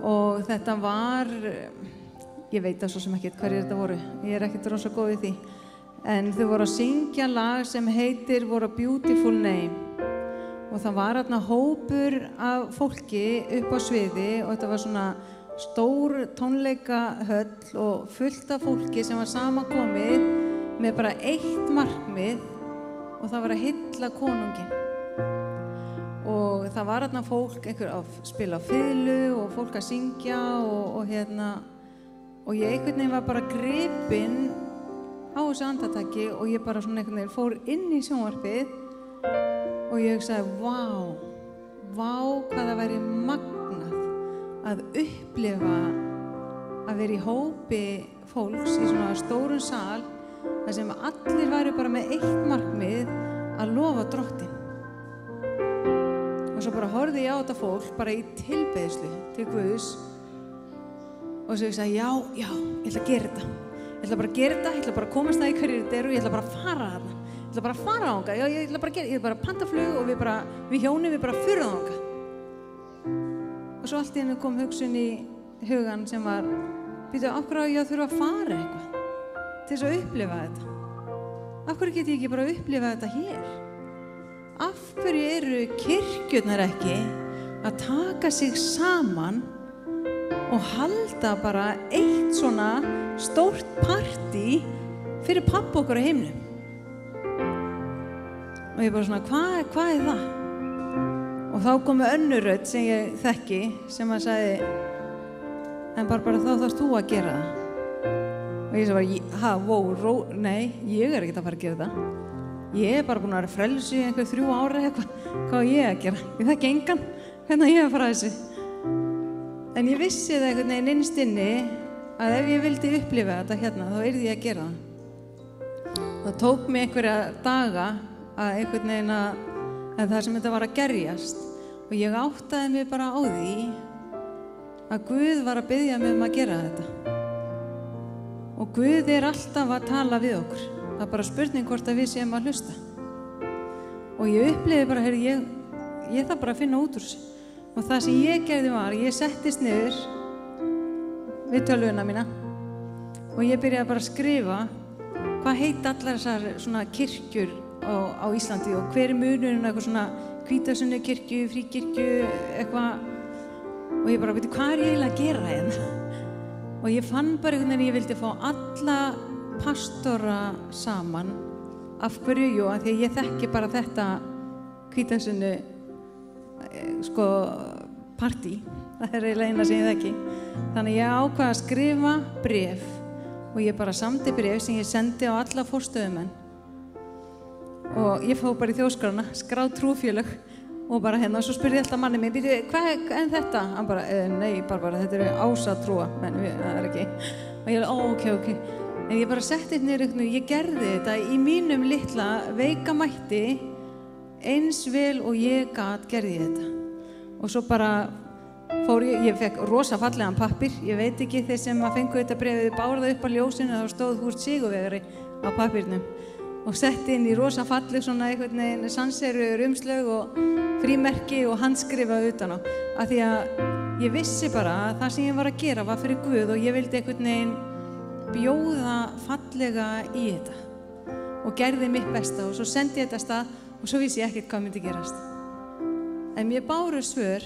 og þetta var, ég veit það svo sem ekkert hverjir þetta voru, ég ekkert rosa góð í því, en þau voru að syngja lag sem heitir What a Beautiful Name og það var þarna hópur af fólki upp á sviði og þetta var svona stór tónleikahöll og fullt af fólki sem var samankomið með bara eitt markmið og það var að hylla konunginn. Og það var þarna fólk, einhver að spila á fiðlu og fólk að syngja og og ég einhvern veginn var bara gripinn á þessu andartaki og ég bara svona einhvern veginn fór inn í sjónvarpið og ég hugsaði, vá hvað það væri magnað að upplifa að vera í hópi fólks í svona stórum sal þar sem allir væru bara með eitt markmið að lofa Drottinn. Og svo bara horfði ég á þetta fólk bara í tilbeiðslu til Guðs og svo ég sagði, já, ég ætla að gera þetta. Ég ætla bara að gera þetta, ég ætla bara að komast það í hverju þetta eru og ég ætla bara að fara þarna. Ég ætla bara að fara þangað, já, ég ætla bara að gera, ég ætla bara að panta flug og við hjónin, við bara fyrir þangað. Og svo allt í einu kom hugsun í hugan sem var, býtu, af hverju á ég að þurfa að fara eitthvað til þess að upplifa þetta? Af hverju get ég ekki bara að upplifa þetta hér? Af hverju eru kirkjurnar ekki að taka sig saman og halda bara eitt svona stórt partí fyrir pabba okkar á himnum? Og ég bara svona, hvað er það? Og þá komu önnur rödd sem ég þekki sem að sagði, en bara þá þarfst þú að gera það. Og ég sagði bara, nei, ég er ekkert að fara að gera það. Ég bara búin að vera frelsi í einhver 3 ára eitthvað, hvað á ég að gera? Ég þekki engan, hvernig ég að fara að þessu. En ég vissi það einhvern veginn innst inni að ef ég vildi upplifa þetta hérna, þá yrði ég að gera það. Það tók mig einhverja daga að einhvern veginn að það sem þetta var að gerjast og ég áttaði mig bara á því að Guð var að biðja mig að gera þetta. Og Guð er alltaf að tala við okkur. Það er bara spurning hvort að við séum að hlusta. Og ég upplifði bara, ég þarf bara að finna út úr þessu. Og það sem ég gerði var, ég settist niður við tölvuna mína og ég byrjaði bara að skrifa hvað heit allar þessar svona kirkjur á Íslandi og hver er munurinn eitthvað svona Hvítasunnu kirkju, Fríkirkju, eitthvað. Og ég bara, veitu, hvað er ég eiginlega að gera hérna? Og ég fann bara einhvern veginn að ég vildi fá alla pastora saman. Af hverju? Jú, af því að ég þekki bara þetta Hvítasunnu partí. Það er eiginlega eina sem ég þekki. Þannig ég ákvað að skrifa bréf og ég bara samdi bréf sem ég sendi á alla forstöðumenn. Og ég fór bara í þjóðskrána, skráð trúfélög og bara hérna og svo spurði ég alltaf manni mig, hvað en þetta? Hann bara, nei, bara þetta eru ásatrúa, menn það er ekki. Og ég ok. En ég bara setti niður einhvern veginn, ég gerði þetta í mínum litla veika mætti eins vel og ég gat gerði ég þetta. Og svo bara fór ég fekk rosa fallegan pappír, ég veit ekki þeir sem að fengu þetta bréfið báru það upp á ljósinu þá stóð Húrt Sigurvegari á pappírnum og setti inn í rosa falleg svona einhvern veginn sanseruður umslög og frímerki og handskrifað utan á. Af því að ég vissi bara að það sem ég var að gera var fyrir Guð og ég vildi einhvern veginn bjóða fallega í þetta og gerði mitt besta og svo sendi ég þetta af stað og svo vissi ég ekkert hvað myndi gerast. En mér báru svör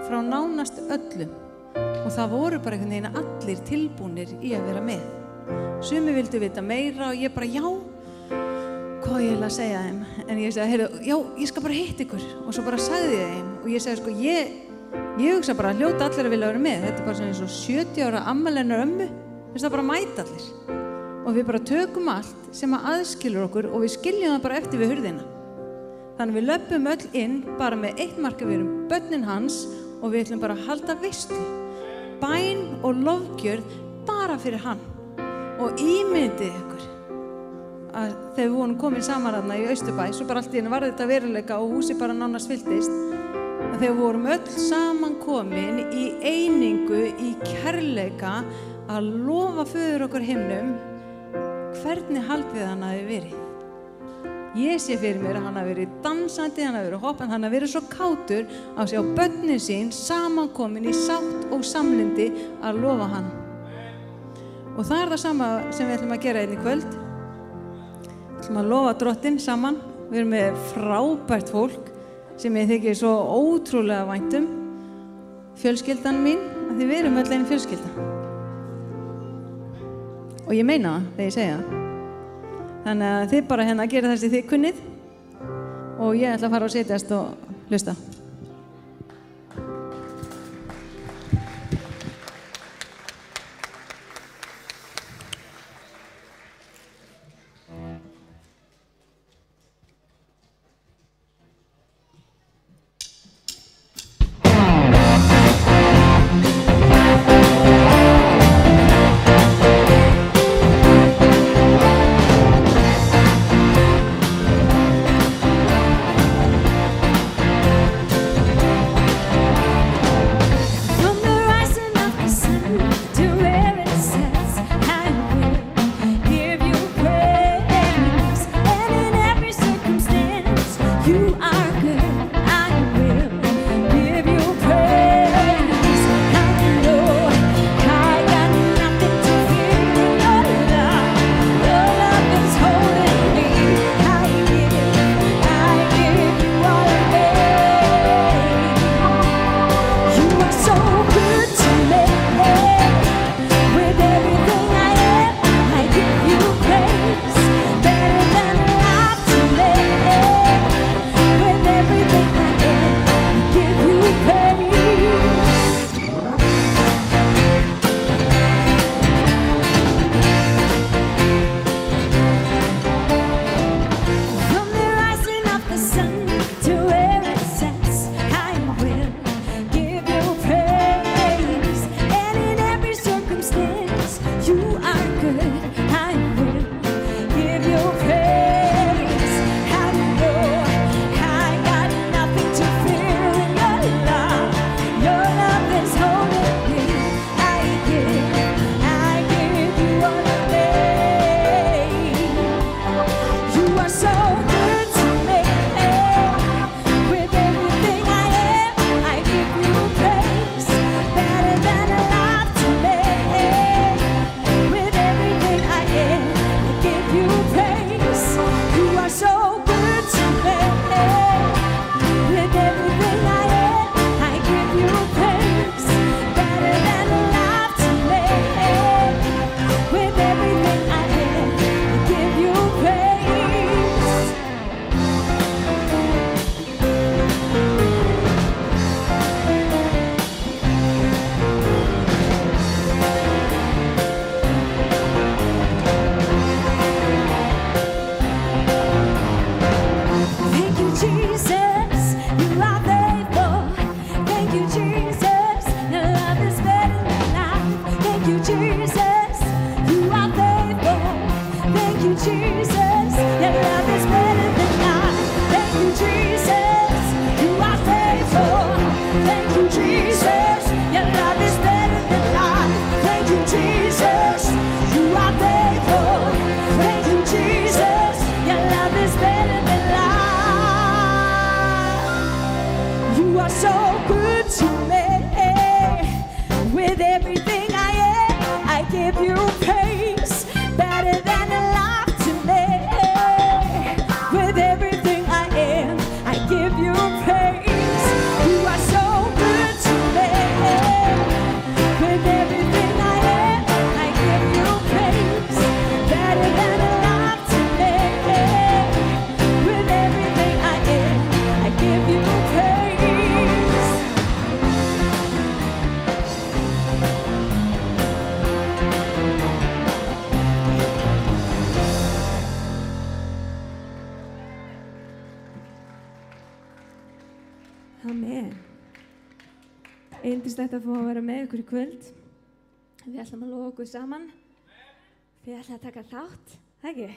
frá nánast öllum og það voru bara einhvern veginn allir tilbúnir í að vera með. Sumir vildu vita meira og ég bara já, hvað ég að segja þeim? En ég sagði, heyrðu, já, ég skal bara hitta ykkur og svo bara sagði ég þeim og ég sagði ég hugsa bara að hljóta allir að vilja vera með. Þetta er bara svona eins og 70 ára afmæli hennar ömmu. Það bara mæta allir og við bara tökum allt sem að aðskilur okkur og við skiljum það bara eftir við hurðina. Þannig við löpum öll inn bara með eitt markmið, við erum börnin hans og við ætlum bara að halda veislu, bæn og lofgjörð bara fyrir hann. Og ímyndið ykkur að þegar við vorum komin saman þarna í Austurbæ, svo bara allt í einu var þetta veruleika og húsið bara nánast fylltist, að þegar við vorum öll saman komin í einingu, í kærleika, að lofa föður okkur himnum, hvernig haldið hann hafi verið? Ég sé fyrir mér að hann hafi verið dansandi, hann hafi verið hoppandi, hann hafi verið svo kátur að sjá börnin sín samankomin í sátt og samlyndi að lofa hann. Og það það sama sem við ætlum að gera í kvöld. Við ætlum að lofa Drottinn saman. Við erum með frábært fólk sem ég þykir svo ótrúlega vænt fjölskyldan mín, af því við erum öll ein fjölskylda. Og ég meina það þegar ég segja það. Þannig að þið bara hérna gera það sem þið kunnið og ég ætla að fara og setjast og hlusta. Yndislegt að fá að vera með ykkur í kvöld. Við ætlum að lofa okkur saman. Við ætlum að taka þátt, það ekki?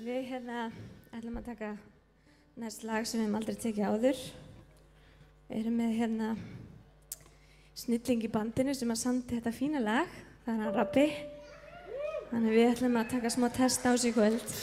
Við ætlum að taka næst lag sem við hefum aldrei tekið áður. Við erum með snilling í bandinu sem að samdi þetta fína lag. Það hann Rabbi. Þannig við ætlum að taka smá test á sig í kvöld.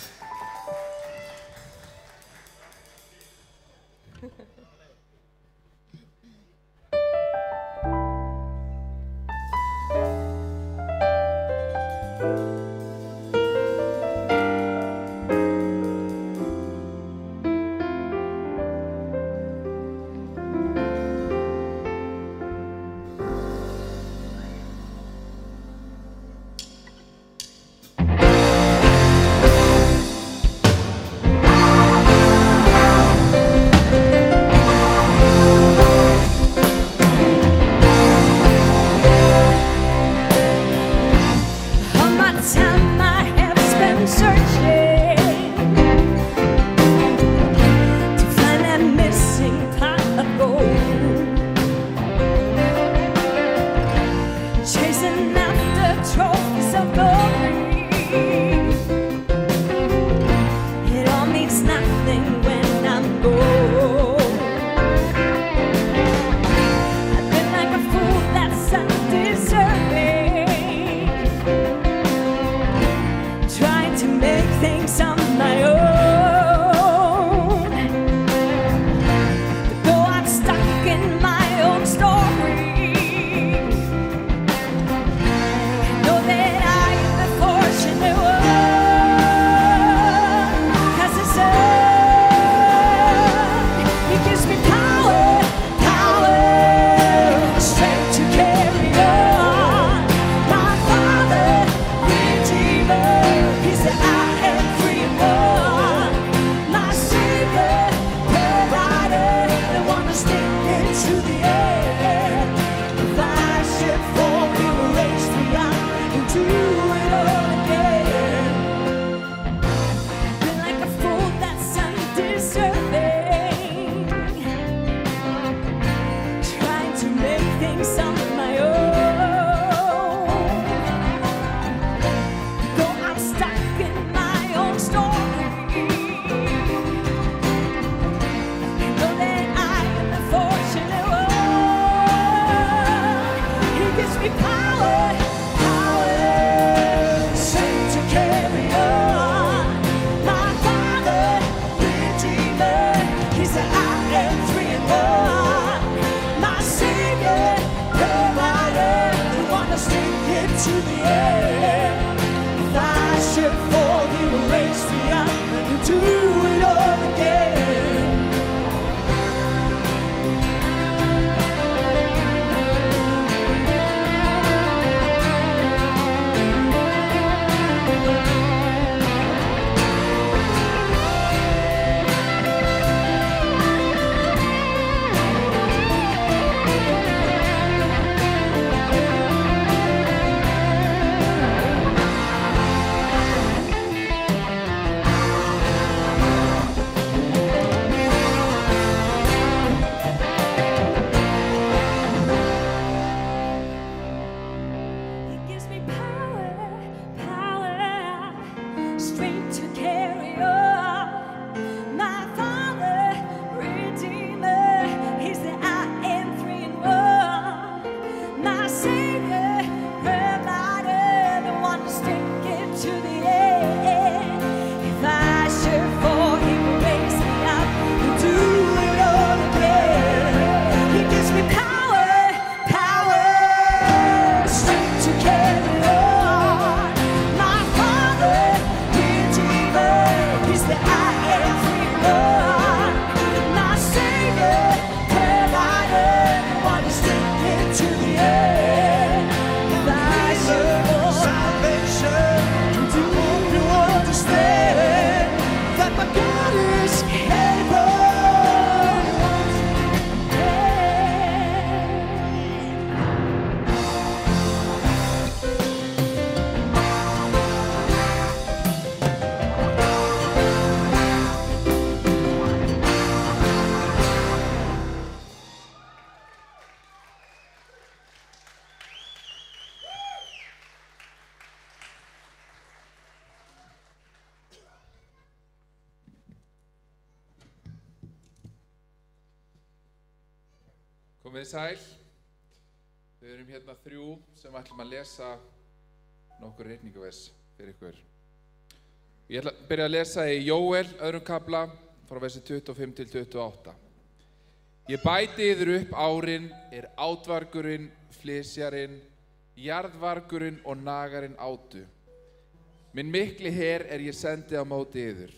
Komið sæl. Við erum hérna 3 sem ætlum að lesa nokkur ritningavers fyrir ykkur. Ég ætla að byrja að lesa í Jóel, 2. kafla, frá versi 25 til 28. Ég bæti yður upp árin átvargurinn, flysjarinn, jarðvargurinn og nagarinn átu. Minn mikli her ég sendi á móti yður.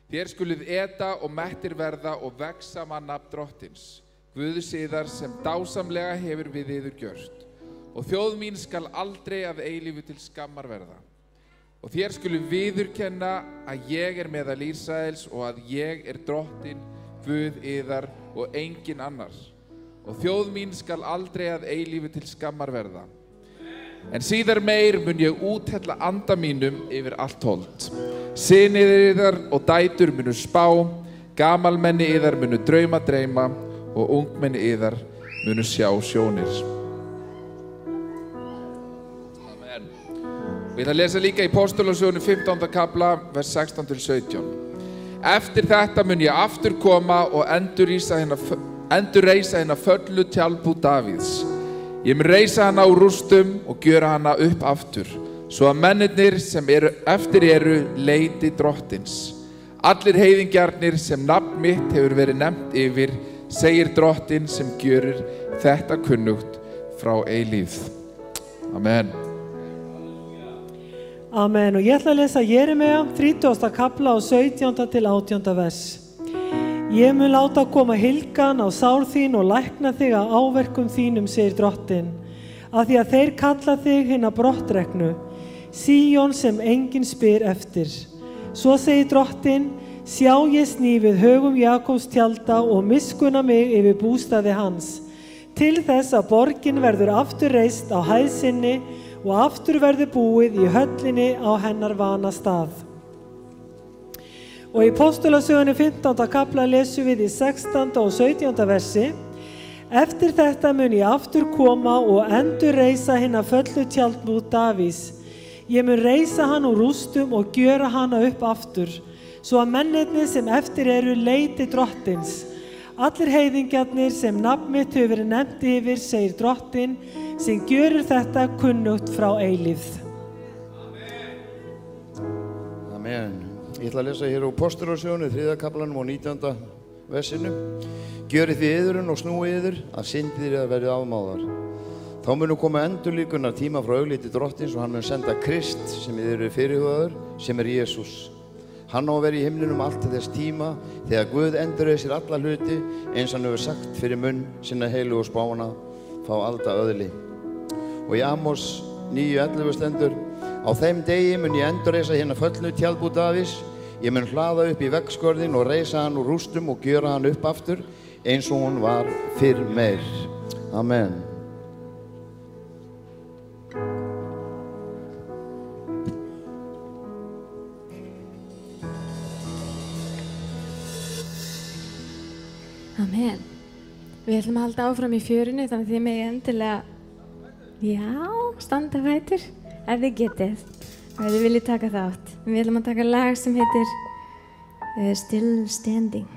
Þér skuluð eta og mettir verða og vexa nafn Drottins, Guðs yðar sem dásamlega hefur við yður gjört. Og þjóð mín skal aldrei að eilífu til skammar verða. Og þér skuluð viðurkenna að ég meðal Ísraels og að ég Drottinn, Guð yðar og engin annar. Og þjóð mín skal aldrei að eilífu til skammar verða. En síðar meir mun ég úthella anda mínum yfir allt hold. Synir yðar og dætur munu spá, gamalmenni yðar munu dreyma og ungmenni yðar munu sjá sjónir. Amen. Við ætlum að lesa líka í Póstólssögunni 15. kafla, vers 16-17. Eftir þetta mun ég aftur koma og endurreisa hina föllu tjaldbúð Davíðs. Ég mun reisa hana úr rústum og gjöra hana upp aftur, svo að mennirnir sem eftir leiti Drottins. Allir heiðingjarnir sem nafn mitt hefur verið nefnt yfir, segir Drottinn sem gjörir þetta kunnugt frá eilífð. Amen. Amen. Og ég ætla að lesa Jeremía 30. kafla og 17. til 18. vers. Ég mun láta koma hilgan á sár þín og lækna þig á áverkum þínum, segir Drottinn, af því að þeir kalla þig hina brottreknu, Síón sem enginn spyr eftir. Svo segir Drottinn, sjá ég sný við högum Jakobs tjalda og miskunna mig yfir bústaði hans, til þess að borgin verður aftur reist á hæð sinni og aftur verður búið í höllinni á hennar vana stað. Og í Póstólssögunni 15. kafla lesum við í 16. og 17. versi. Eftir þetta mun ég aftur koma og endurreisa hina föllu tjaldbúð Davíðs. Ég mun reisa hann úr rústum og gjöra hana upp aftur, svo að mennirnir sem eftir leiti Drottins. Allir heiðingjarnir sem nafn mitt hefur verið nefnt yfir, segir Drottinn, sem gjörir þetta kunnugt frá eilífð. Amen. Ég ætla að lesa hér úr Póstólssögunni 3. kaflanum og 19. versinu. Gjörið þið yðurinn og snúið yður að syndir að verið afmáðar. Þá munu koma endurlíkunar tíma frá augliti Drottins og hann mun senda Krist sem yður fyrirhugaður, sem Jesús. Hann á að vera í himninum allt til þess tíma þegar Guð endurreisir alla hluti eins hann hefur sagt fyrir munn sinna heilugu spána fá alda öðli. Og í Amos 9:11 stendur: Á þeim degi mun ég endurreisa hina föllu tjaldbúð Davíðs. Ég mun hlaða upp í veggskörðin og reisa hann úr rústum og gjöra hann upp aftur eins og hún var fyrr meir. Amen. Amen. Við ætlum að halda áfram í fjörunni, þannig þið megi endilega, standa fætur ef þið getið og ef þið viljið taka þátt. Við ætlum að taka lag sem heitir Still Standing.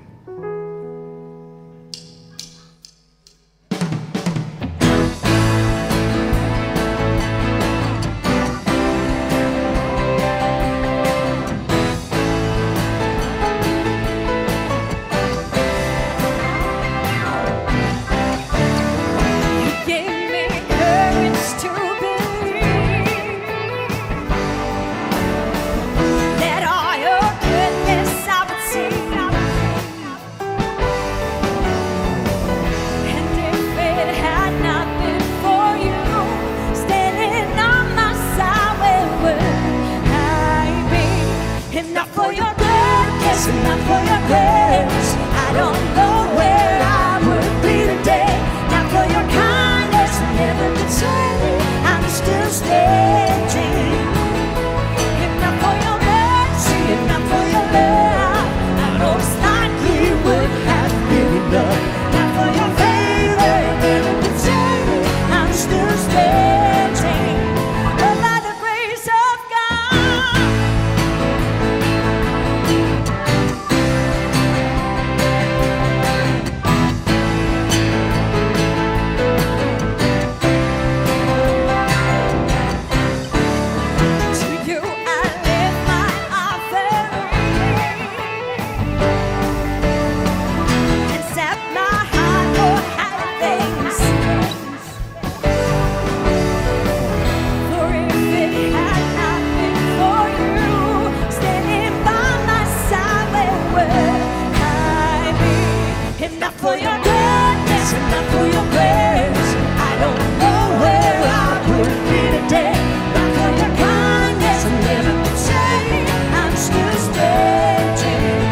for your goodness and not for your grace. I don't know where I would be today. Not for your kindness, I never could say I'm still standing.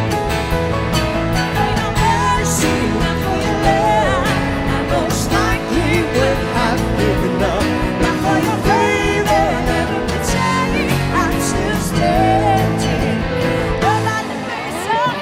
For your mercy, not for your love, I most likely would have given up. Not for your favor, I never could say I'm still standing. But by the grace of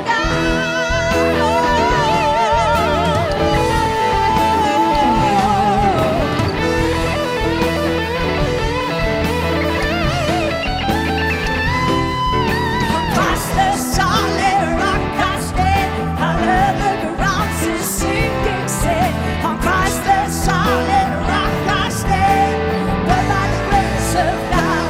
across the solid rock I stand, all other grounds is sinking sand. Across the solid rock I stand, but by the grace of God.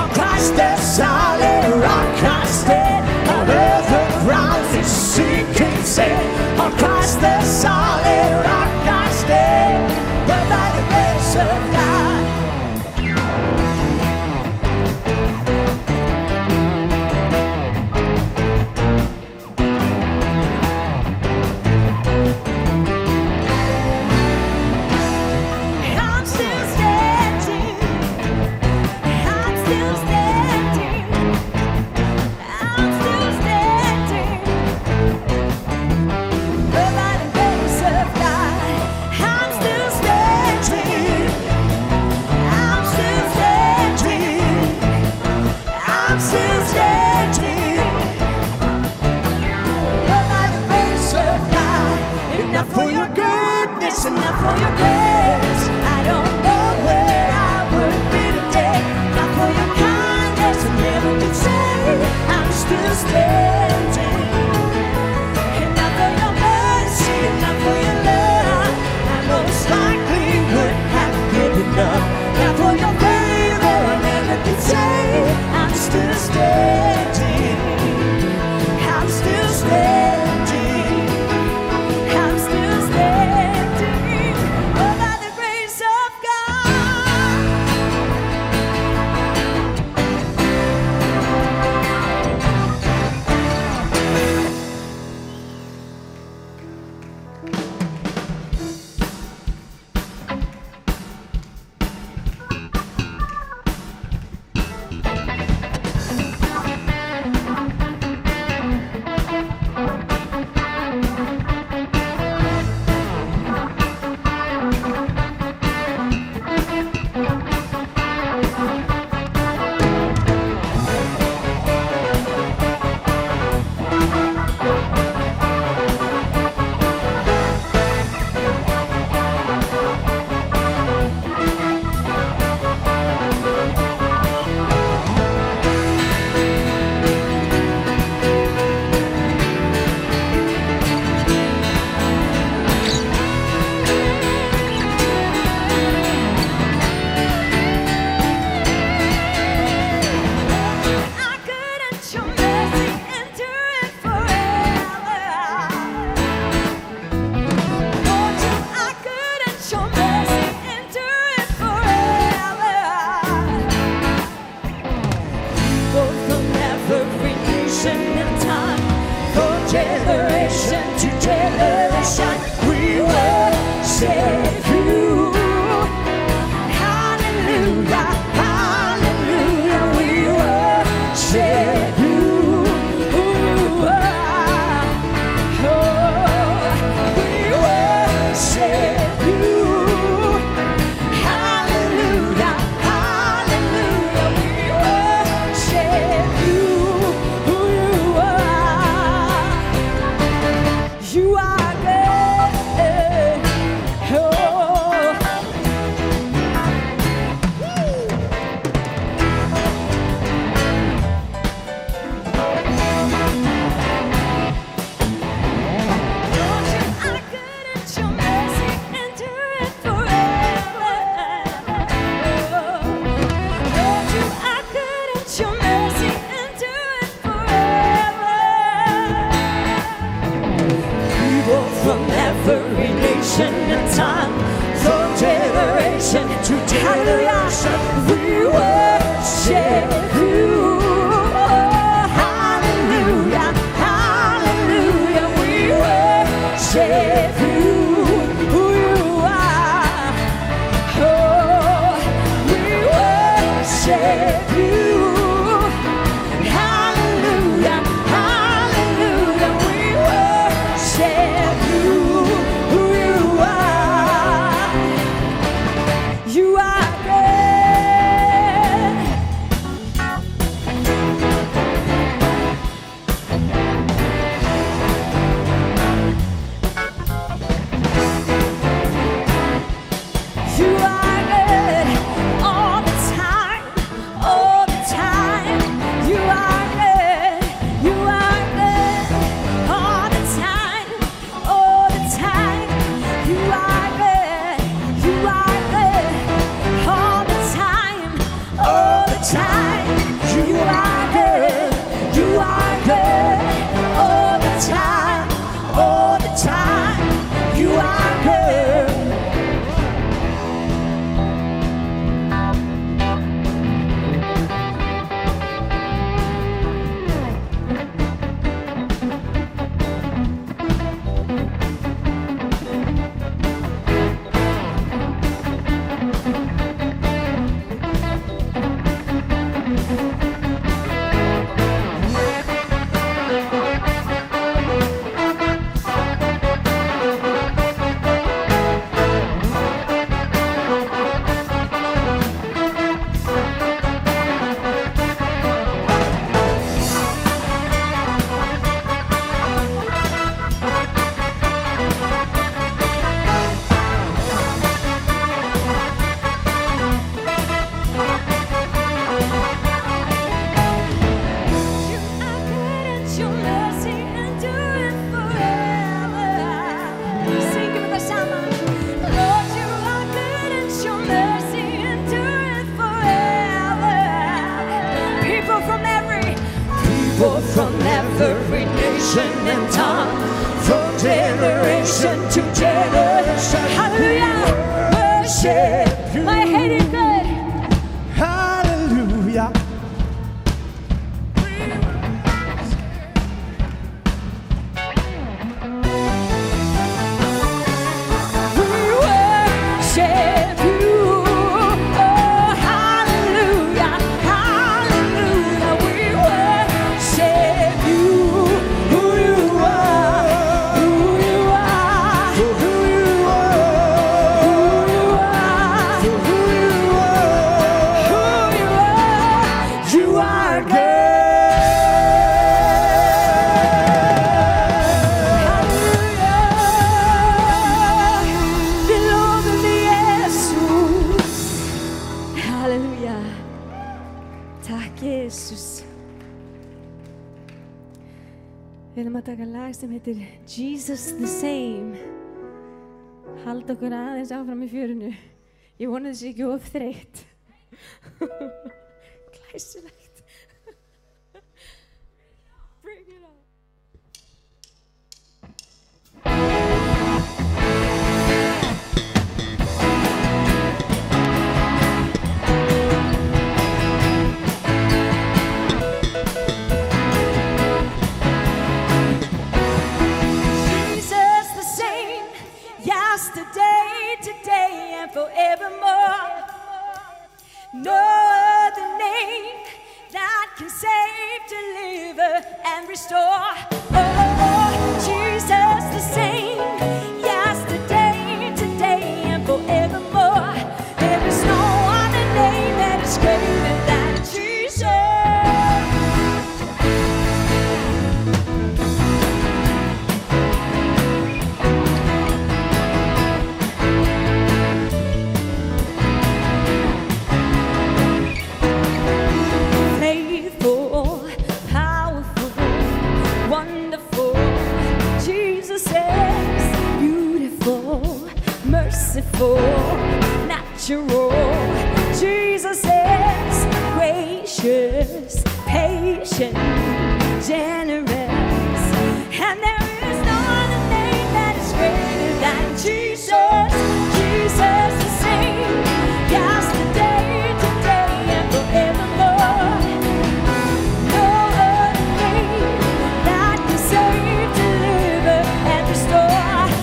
Across the solid rock I stand, all other grounds is sinking sand. Across the solid rock I stand, but by the grace of God. I'm still standing. I'm still standing. I'm still standing. But by the grace of God, I'm still standing. I'm still standing. I'm still standing. But by the grace of God, and not for your goodness and not for your grace, I don't know where I would be today. Not for your kindness, I never could say I'm still standing. And not for your mercy, and not for your love, I most likely would have given up. Not for your favor, I never could say I'm still standing. I'm still standing. I'm still standing. Oh, by the grace of God. worship you, who you are. Oh, we worship you. Hallelujah, hallelujah. We worship you, who you are. You are good. You are good all the time, all the time. You are good, you are good all the time, all the time. You are good, you are good all the time, all the time. You are good, you are good all the time, all the time. You are good. Your mercy endureth forever. Sing it with us, Shama. Lord, you are good and your mercy endureth forever. People from every nation and tongue, from generation to generation. Hallelujah. Worship. My head is good. Hallelujah. We worship you. Oh, hallelujah, hallelujah. We worship you. Who you are, who you are, who you are, who you are, who you are. You are good. Halleluja. Takk, Jesus. Við erum að taka lag sem heitir Jesus the Same. Halda okkur aðeins áfram í fjörunu. Ég vona þessi ekki of þreytt. Glæsilegt. Bring it on. Jesus the same, yesterday, today, and forevermore. No other name that can save, deliver, and restore. Oh, Jesus the same, yesterday, today, and forevermore. There is no other name that is greater than Jesus. Faithful, powerful, wonderful. Jesus is beautiful, merciful, natural. Jesus is gracious, patient, generous. And there is no other name that is greater than Jesus. Jesus the same, yesterday, today, and forevermore. No other name that can save, deliver, and restore.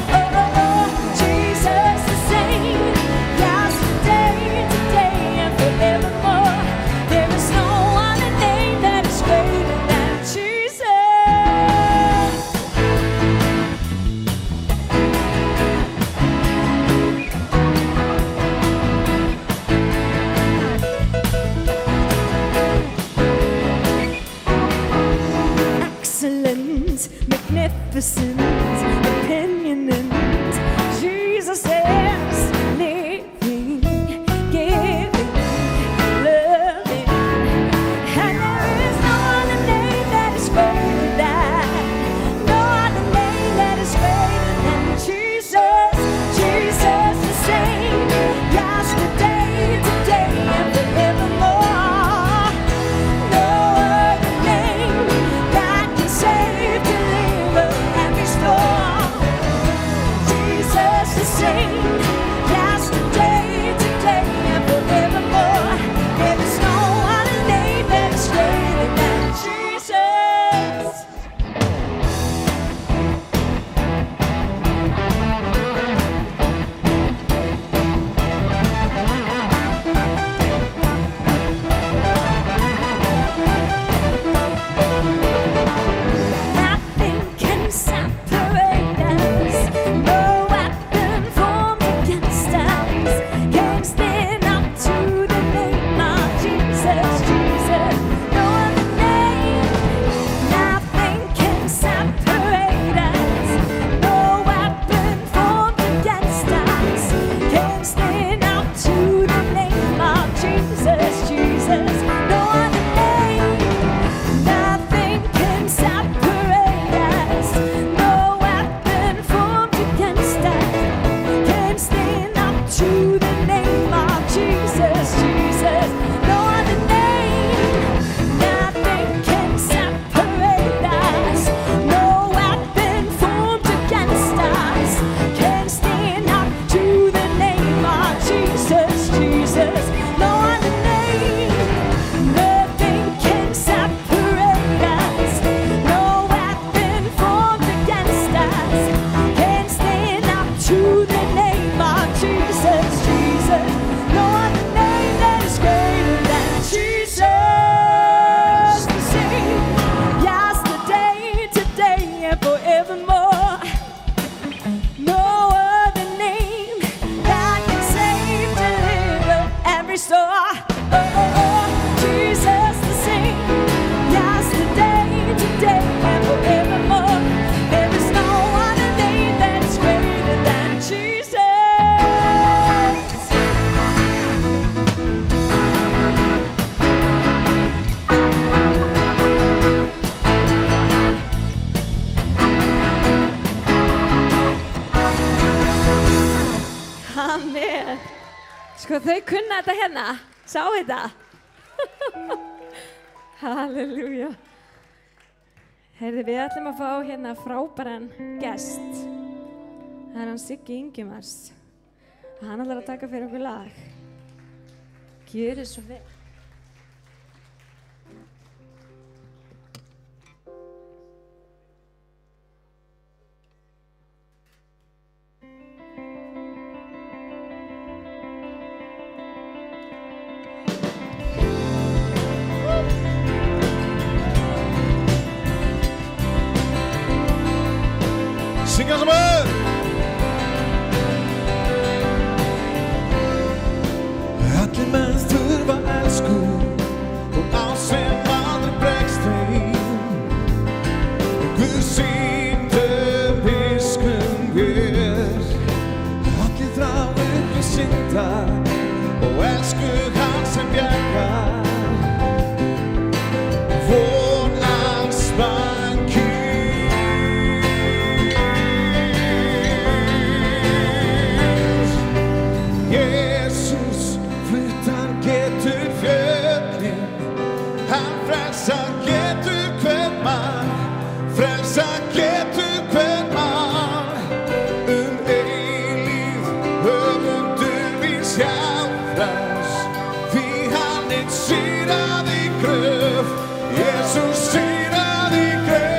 Amen. Sko þau kunna þetta hérna. Sá þetta? Halleluja. Heyrðu, við ætlum að fá hérna frábæran gest. Það er hann Siggi Ingimars. Hann ætlar að taka fyrir okkur lag. Gjörið svo vel. Syngja saman! Allir menn þurfa elsku og á sem aldrei bregst þeim. Guð sýndu viskum vér. Allir þrá uppi synda og elsku hann sem bjargar. Von alls banki. Jesus, flytt hann getur fjöllin. Hann frelsa getur hvern mann. Frelsa getur hvern mann. Eilíf höfundur víns hjálpras. Því hann er sýrað í gröf. Jesus sýrað í gröf.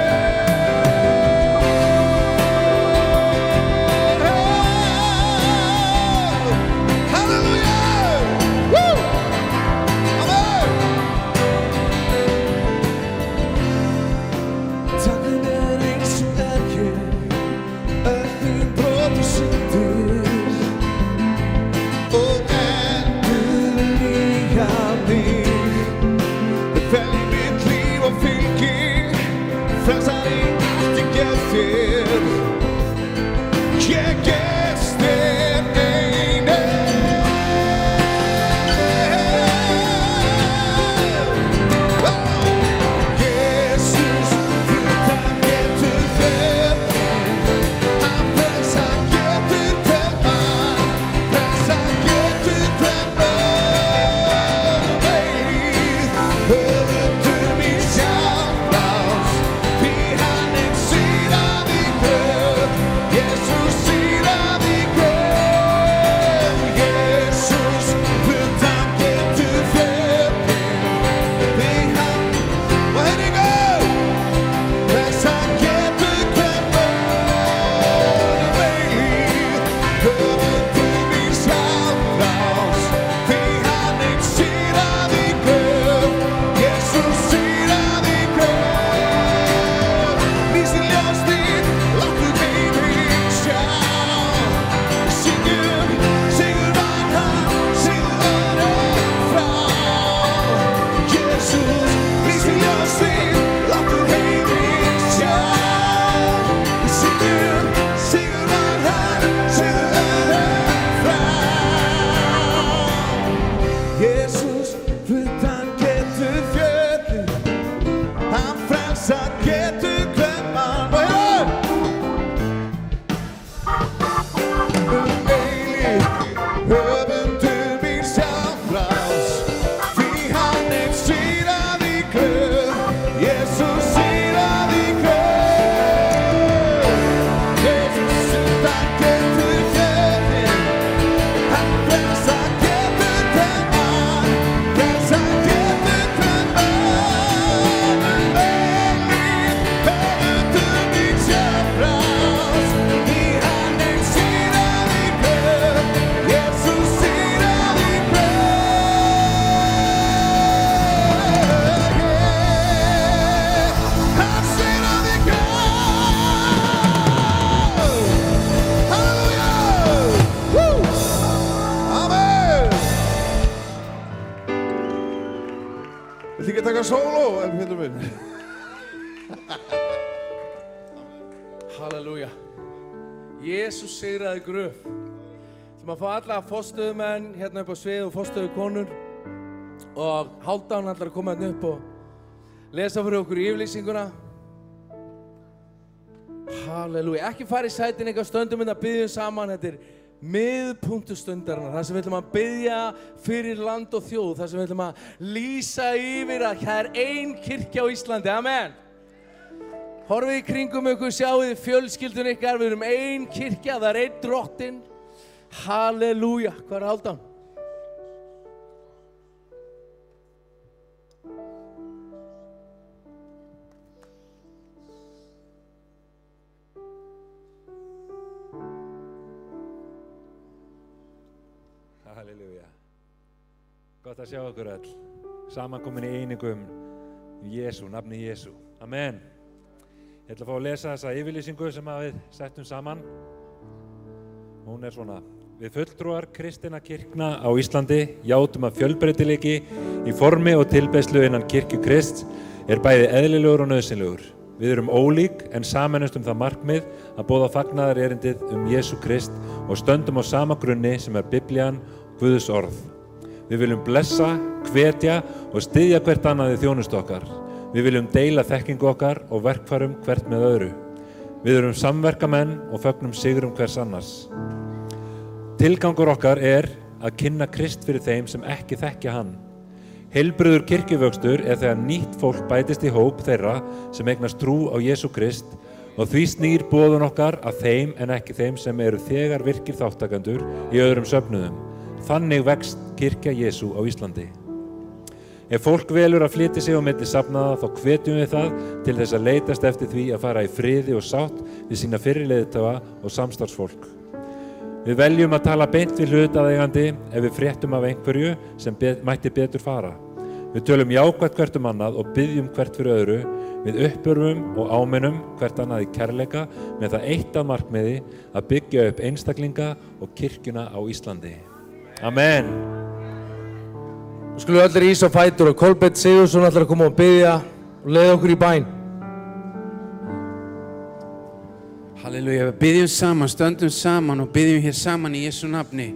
sóló, Pétur minn. Halleluja. Jesús sigraði gröf. Sem að fá alla forstöðumenn hérna upp á svið og forstöðukonur og Hálfdán ætlar að koma hérna upp og lesa fyrir okkur yfirlýsinguna. Halleluja. Ekki fara í sætin eitthvað stöndum hérna að biðja saman. Þetta miðpunktur stundarinnar, þar sem við ætlum að biðja fyrir land og þjóð, þar sem við ætlum að lýsa yfir að það ein kirkja á Íslandi, amen. Horfið í kringum ykkur, sjáuð fjölskyldun ykkar, við erum ein kirkja, það einn drottinn. Halleluja, hvað er Hálfdán? Halleluja. Gott að sjá okkur öll. Samankomin í einingum í Jesú, nafni Jesú. Amen. Ég ætla að fá að lesa þessa yfirlýsingu sem við settum saman. Hún er svona. Við fulltrúar kristinna kirkna á Íslandi játum að fjölbreytileiki í formi og tilbeiðslu innan kirkju Krists er bæði eðlilegur og nauðsynlegur. Við erum ólík en sameinumst það markmið að boða fagnaðarerindið Jesú Krist og stöndum á sama grunni sem er Biblían, Guðs orð. Við viljum blessa, hvetja og styðja hvert annað í þjónustu okkar. Við viljum deila þekkingu okkar og verkfærum hvert með öðru. Við erum samverkamenn og fögnum sigrum hvers annars. Tilgangur okkar er að kynna Krist fyrir þeim sem ekki þekkja hann. Heilbrigður kirkjuvöxtur er þegar nýtt fólk bætist í hóp þeirra sem eignast trú á Jesú Krist og því snýr boðun okkar að þeim en ekki þeim sem eru þegar virkir þáttakendur í öðrum söfnuðum. Þannig vext kirkja Jesú á Íslandi. Ef fólk velur að flytja sig á milli safnaða þá hvetjum við það til þess að leitast eftir því að fara í friði og sátt við sína fyrirleiðtoga og samstarfsfólk. Við veljum að tala beint við hlutaðeigandi ef við fréttum af einhverju sem mætti betur fara. Við tölum jákvætt hvert annað og biðjum hvert fyrir öðru. Við uppörvum og áminnum hvert annað í kærleika með það eitt að markmiði að byggja upp einstaklinga og kirkjuna á Íslandi. Amen. Nú skulum við allir ís á fætur og Kolbeinn Sigurðsson ætlar að koma og biðja og leiða okkur í bæn. Halleluja, við biðjum saman, stöndum saman og biðjum hér saman í Jesú nafni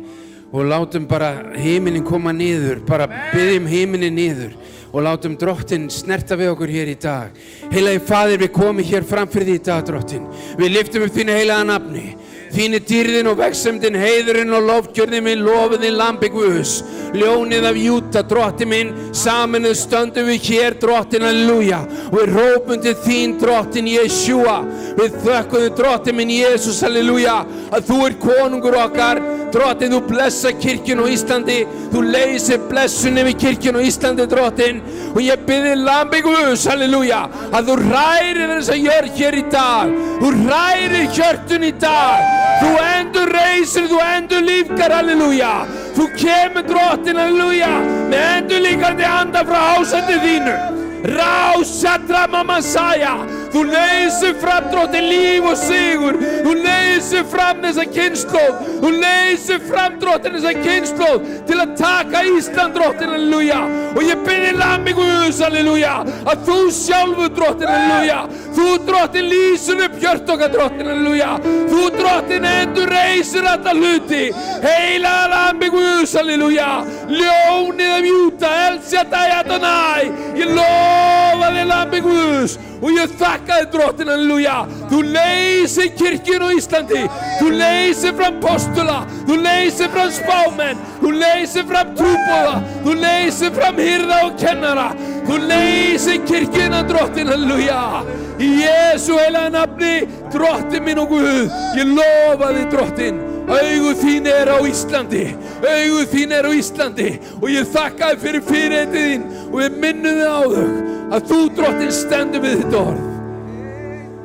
og látum bara himinin koma niður, bara biðjum himinin niður og látum Drottinn snerta við okkur hér í dag. Heilagi Faðir, við komum hér fram fyrir því í dag, Drottinn. Við lyftum upp þínu heilaga nafni. Þín dýrðin og vegsemdin, heiðurinn og lofgjörðin minn, lofiðin lambi Guðs, ljónið af Júda, Drottinn minn, saminuð stöndum við hér, Drottinn, halleluja, og við rópum til þín, Drottinn, Jeshua, við þökkum þig, Drottinn minn, Jesús, halleluja, að þú konungur okkar, Drottinn, þú blessa kirkjun á Íslandi, þú leysir blessun yfir kirkjun á Íslandi, Drottinn, og ég bið þig, lambi Guðs, halleluja, að þú hrærir þessa jörð hér í dag, þú hrærir hjörtun í dag. Þú endur reisir, þú endur lífgar, halleluja. Þú kemur, Drottinn, halleluja, með endur líkandi anda frá hásendi þínu. Rásatra Messiah. Þú leysir fram, Drottinn, líf og sigur. Þú leysir fram þessa kynslóð. Þú leysir fram, Drottinn, þessa kynslóð til að taka Ísland, Drottinn, halleluja. Og ég bið þig, lambi Guðs, halleluja, að þú sjálfur, Drottinn, halleluja. Þú, Drottinn, lýsir upp hjört okkar, Drottinn, halleluja. Þú, Drottinn, endur reisir alla hluti. Heilaga lambi Guðs, halleluja. Ljónið af Júda, El Shaddai Adonai. Ég lofa þig, lambi Guðs. Og ég þakka þig, Drottinn, halleluja. Þú leysir kirkjun á Íslandi. Þú leysir fram postula. Þú leysir fram spámenn. Þú leysir fram trúboða. Þú leysir fram hirða og kennara. Þú leysir kirkjuna, Drottinn, halleluja. Í Jesú heilaga nafni, Drottinn minn og Guð. Ég lofa þig, Drottinn. Augu þín á Íslandi. Augu þín á Íslandi. Og ég þakka þig fyrir fyrirheitið þín. Og við minnum þig á þau að þú, Drottinn, stendur við þitt orð.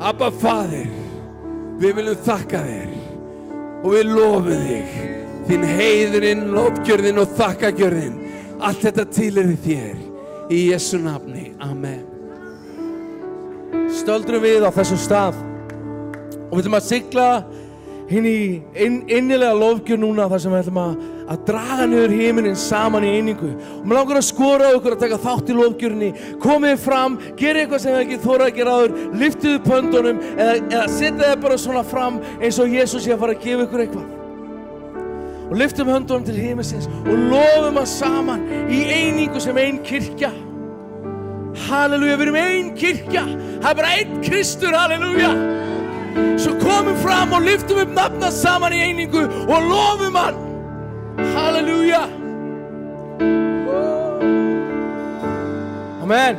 Abba, Faðir, við viljum þakka þér og við lofum þig, þín heiðurinn, lofgjörðin og þakkagjörðin. Allt þetta tilheyrir þér í Jesú nafni. Amen. Stöldrum við á þessum stað og við ætlum að sigla inn í innilega lofgjörð núna þar sem við ætlum að draga niður himinin saman í einingu. Og mér langar að skora á ykkur að taka þátt í lofgjörðinni. Komið fram, gerið eitthvað sem þið ekki þorað að gera áður, lyftið upp höndunum eða setja þið bara svona fram eins og Jesús sé að fara að gefa ykkur eitthvað. Og lyftum höndunum til himinsins og lofum að saman í einingu sem ein kirkja. Halleluja, við erum ein kirkja. Það er bara einn Kristur, halleluja. Svo komum fram og lyftum upp nafna saman í einingu og lofum hann. Halleluja. Amen.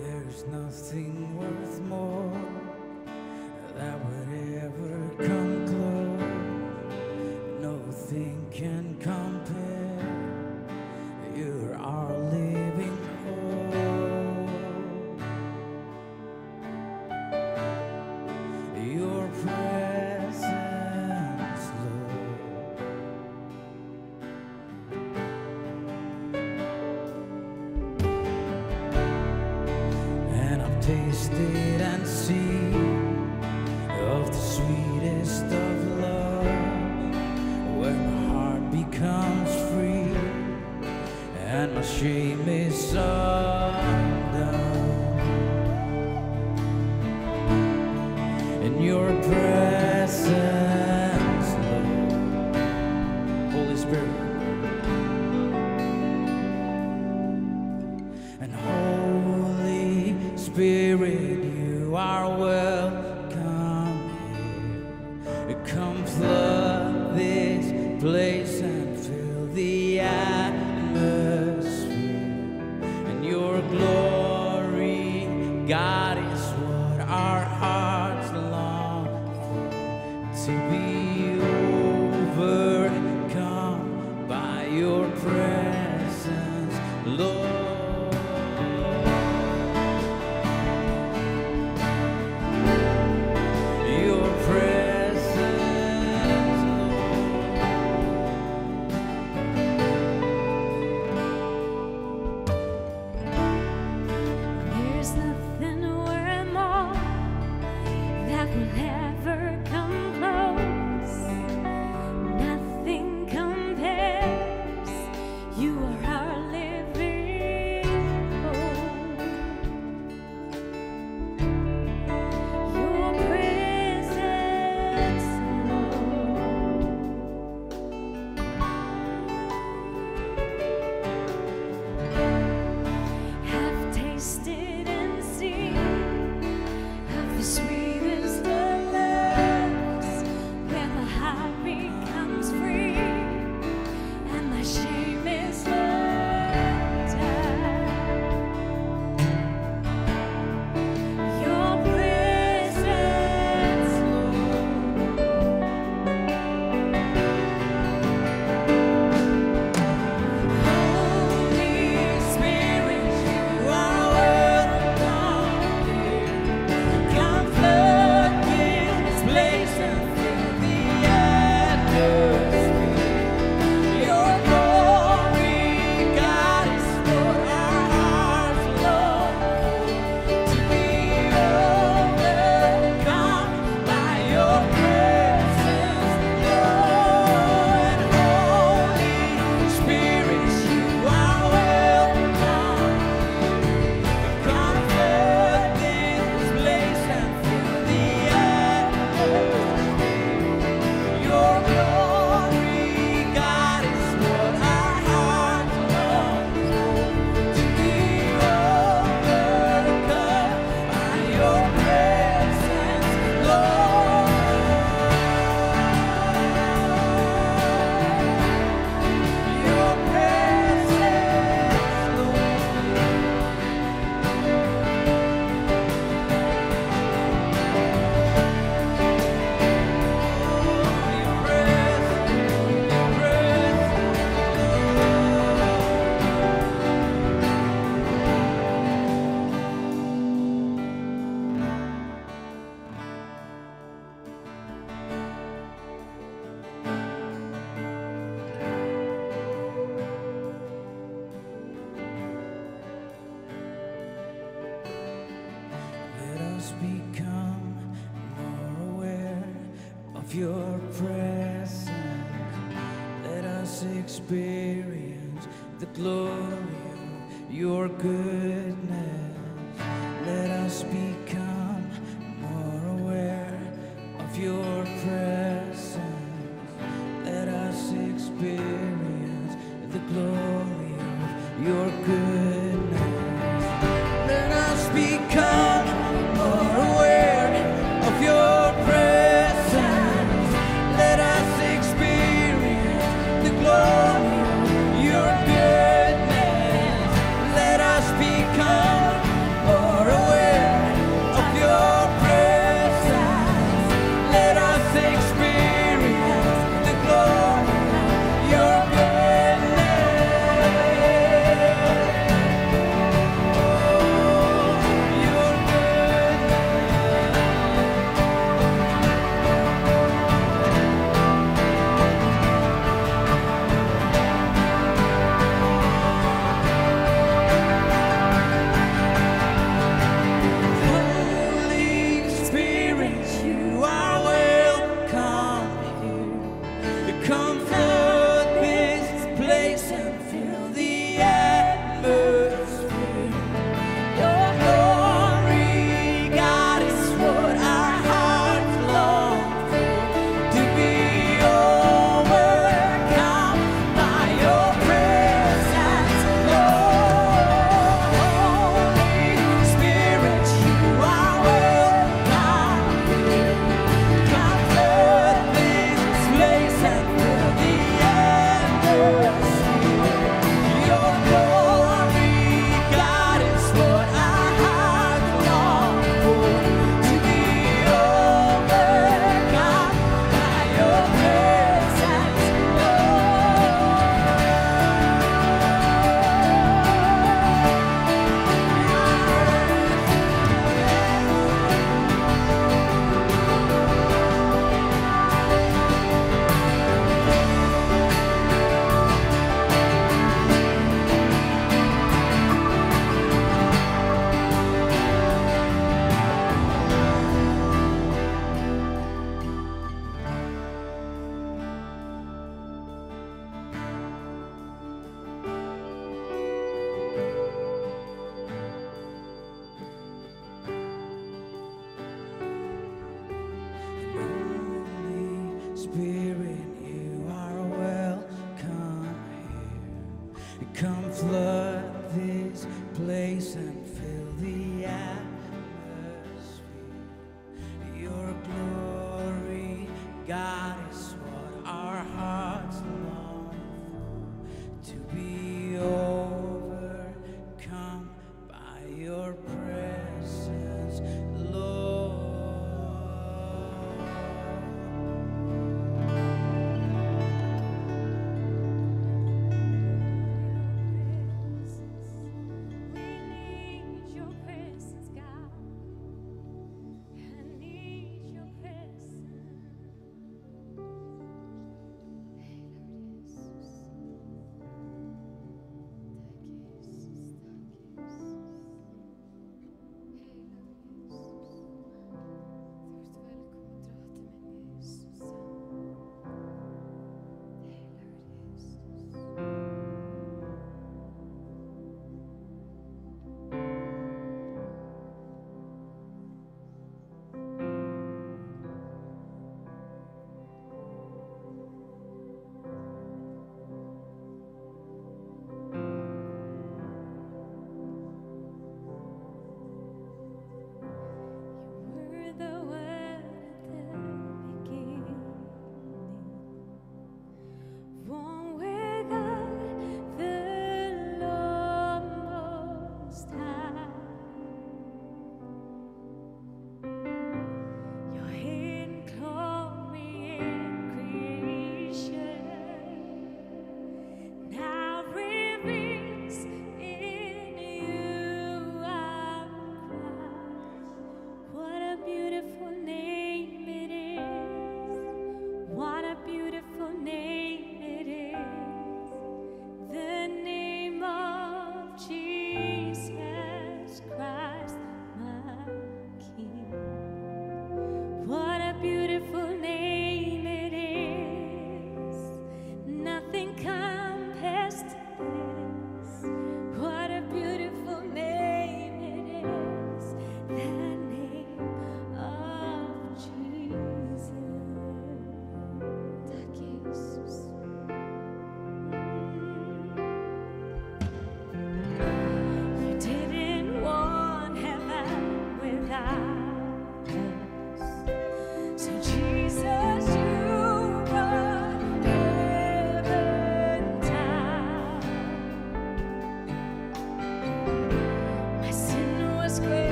There's nothing worth more that would ever come close. Nothing can compare. You're our living hope. Your presence, Lord. And I've tasted and seen of the sweetest of love, where my heart becomes free and my shame is undone. In your presence, Lord, Holy Spirit. And Holy Spirit, you are welcome here. Come flood this place and fill the atmosphere. And your glory, God, is what our hearts long for. To be overcome by your presence, Lord. Your presence, There's nothing worth more that will ever come close. Nothing compares. You are our living of your presence. Let us experience the glory of your goodness. Let us become more aware of your presence. Let us experience the glory of your goodness. Let us become more aware of your presence. Let us experience the glory of your goodness. Let us become more aware of your presence. Let us experience the glory of your goodness.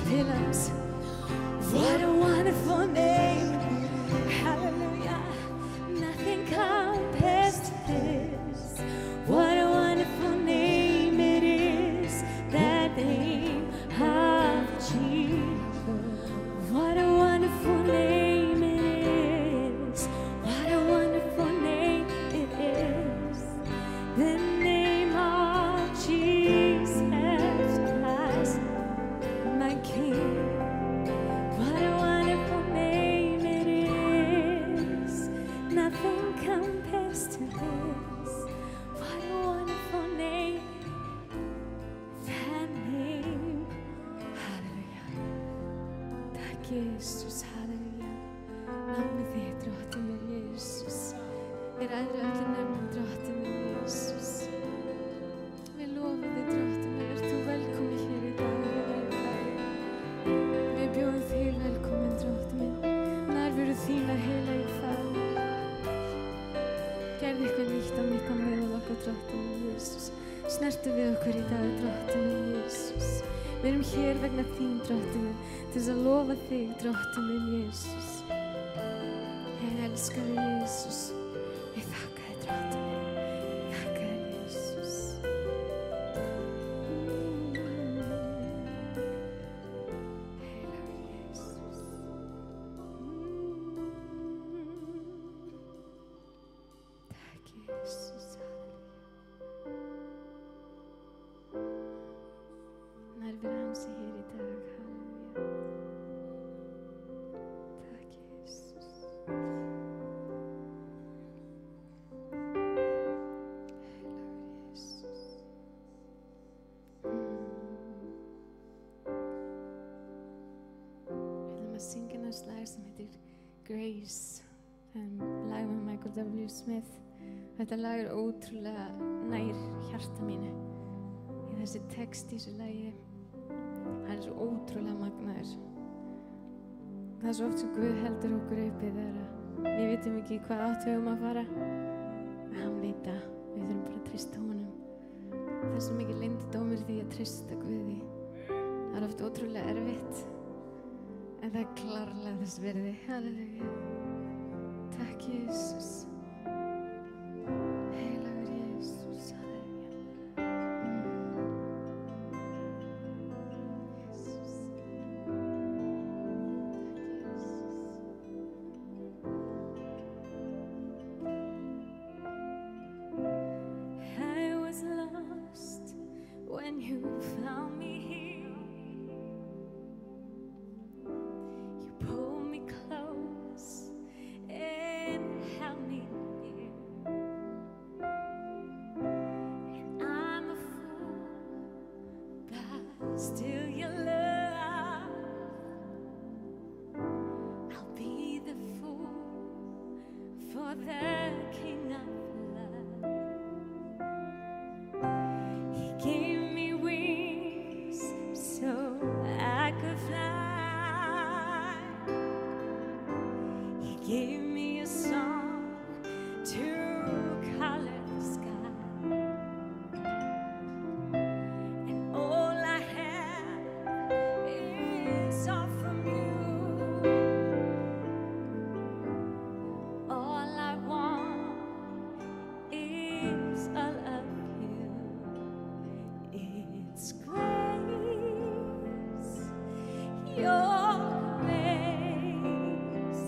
til hans. What a wonderful name. Hallelujah. Nothing compares to this. What a wonderful name it is. That name of Jesus. What a wonderful name it is. What a wonderful name it is. The name of Jesus Christ, my King. What a wonderful name it is. Nothing compares to this. What a wonderful name. That name. Halleluja. Takk Jesus, halleluja. Nafnið þitt, drottinn minn Jesus. Er æðri öllu nöfnum, drottinn minn Jesus. Við lofum þig, drottinn minn. Ert þú velkomin hér í dag, heilagi Faðir. Við bjóðum þig velkomin, drottinn minn. Nærveru þína, heilagi Faðir. Gerðu eitthvað nýtt á mitt á meðal okkur, drottinn minn Jesus. Snertu við okkur í dag, drottinn minn Jesus. Við erum hér vegna þín, drottinn minn, til þess að lofa þig, drottinn minn Jesus. Ég elska þig, Jesus. Ég þakka þig, drottinn minn. Þakka þig, Jesus. Heilagur Jesus. Takk, Jesus. Nærvera hans er hér í dag. Halleluja. Takk, Jesus. Heilagur Jesus. Við ætlum að syngja næst lag sem heitir Grace. Það er lag með Michael W. Smith. Þetta lag er ótrúlega nær hjarta mínu. Þessi text í þessu lagi, hann er svo ótrúlega magnaður. Það er svo oft sem Guð heldur okkur uppi þegar við vitum ekki hvað átt við að fara. En hann veit að við þurfum bara að treysta honum. Það er svo mikið leyndardómur í því að treysta Guði. Það er oft ótrúlega erfitt, en það er klárlega þess virði. Halleluja. Takk, Jesus. Heilagur Jesus. Halleluja. I was lost when you found me here. You pulled me close and held me near. And I'm a fool, but still you love. I'll be the fool for the King of love. He gave me wings so I could fly. He gave me a song to color the sky. And all I have is all from you. All I want is all of you. It's grace, your grace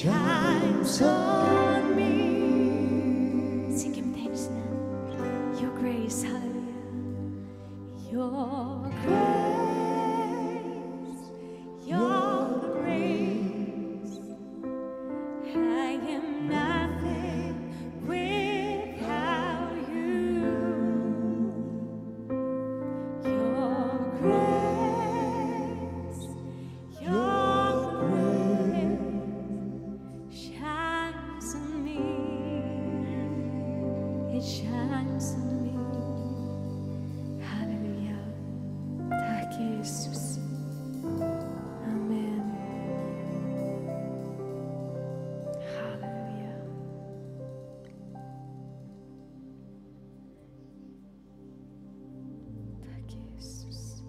shines on me. Syngjum þetta einu sinni. Your grace, hallelujah. Your Grace, your grace, I am nothing without you. Your grace shines on me. It shines on me. Hallelujah. Tack Jesus. Amen. Hallelujah. Tack Jesus.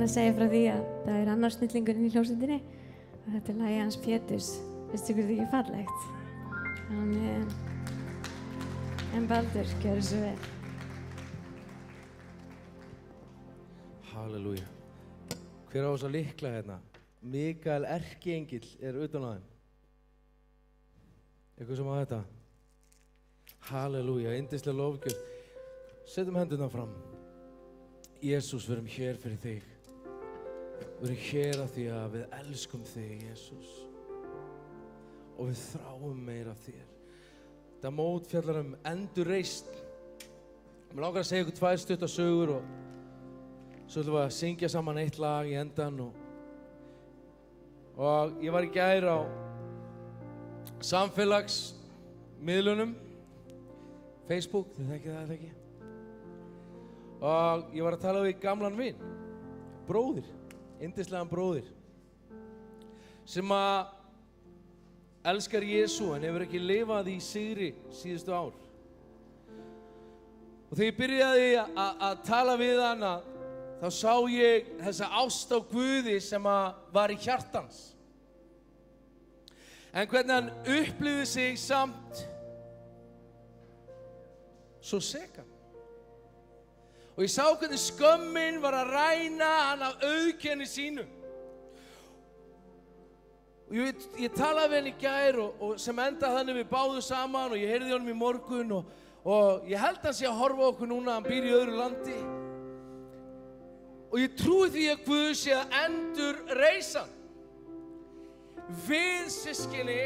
að segja frá því að það annar snillingurinn í hljómsveitinni og þetta lagið hans Péturs. Veistu ykkur þetta ekki fallegt? Amen. En Baldur, gjörðu svo vel. Halleluja. Hver á þess að lykla hérna? Mikael Erkiengill utan á þeim. Eitthvað sem á þetta? Halleluja, yndislega lofgjörð. Setjum hendurna fram. Jesús, við erum hér fyrir þig. Við erum hér af því að við elskum þig, Jesús. Og við þráum meira af þér. Þetta mót fjallar endurreisn. Mér langar að segja ykkur 2 stuttar sögur og svo ætlum við að syngja saman eitt lag í endan og ég var í gær á samfélagsmiðlunum, Facebook, þið þekkið það ekki? Og ég var að tala við gamlan vin, bróðir, yndislegan bróðir, sem að elskar Jesú en hefur ekki lifað í sigri síðustu ár. Og þegar ég byrjaði að tala við hann þá sá ég þessa ást á Guði sem var í hjartans. En hvernig hann upplifði sig samt svo sekan. Og ég sá hvernig skömmin var að ræna hann af auðkenni sínu. Og ég talaði við hann í gær og sem endaði þannig við báðum saman og ég heyrði honum í morgun og ég held hann sé að horfa á okkur núna, hann býr í öðru landi. Og ég trúi því að Guð sé að endurreisa hann. Við systkini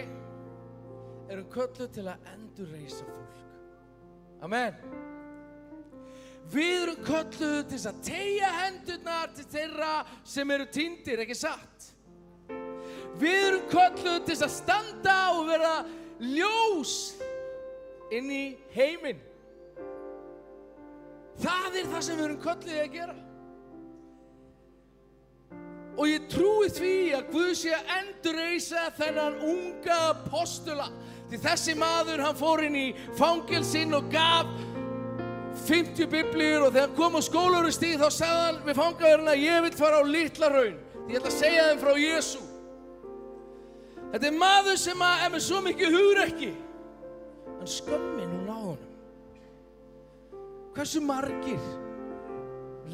erum kölluð til að endurreisa fólk. Amen. Við erum kölluð til að teygja hendurnar til þeirra sem eru týndir, ekki satt? Við erum kölluð til að standa og vera ljós inn í heiminn. Það það sem við erum kölluð að gera. Og ég trúi því að Guð sé að endurreisa þennan unga apostula. Því þessi maður, hann fór inn í fangelsinn og gaf 50 biblíur og þegar hann kom á skólarstíð þá sagði hann við fangaverðina: ég vil fara á Litla-Hraun. Ég ætla að segja þeim frá Jesú. Þetta maður sem er með svo mikið hugrekki. En skömmin hún á honum. Hversu margir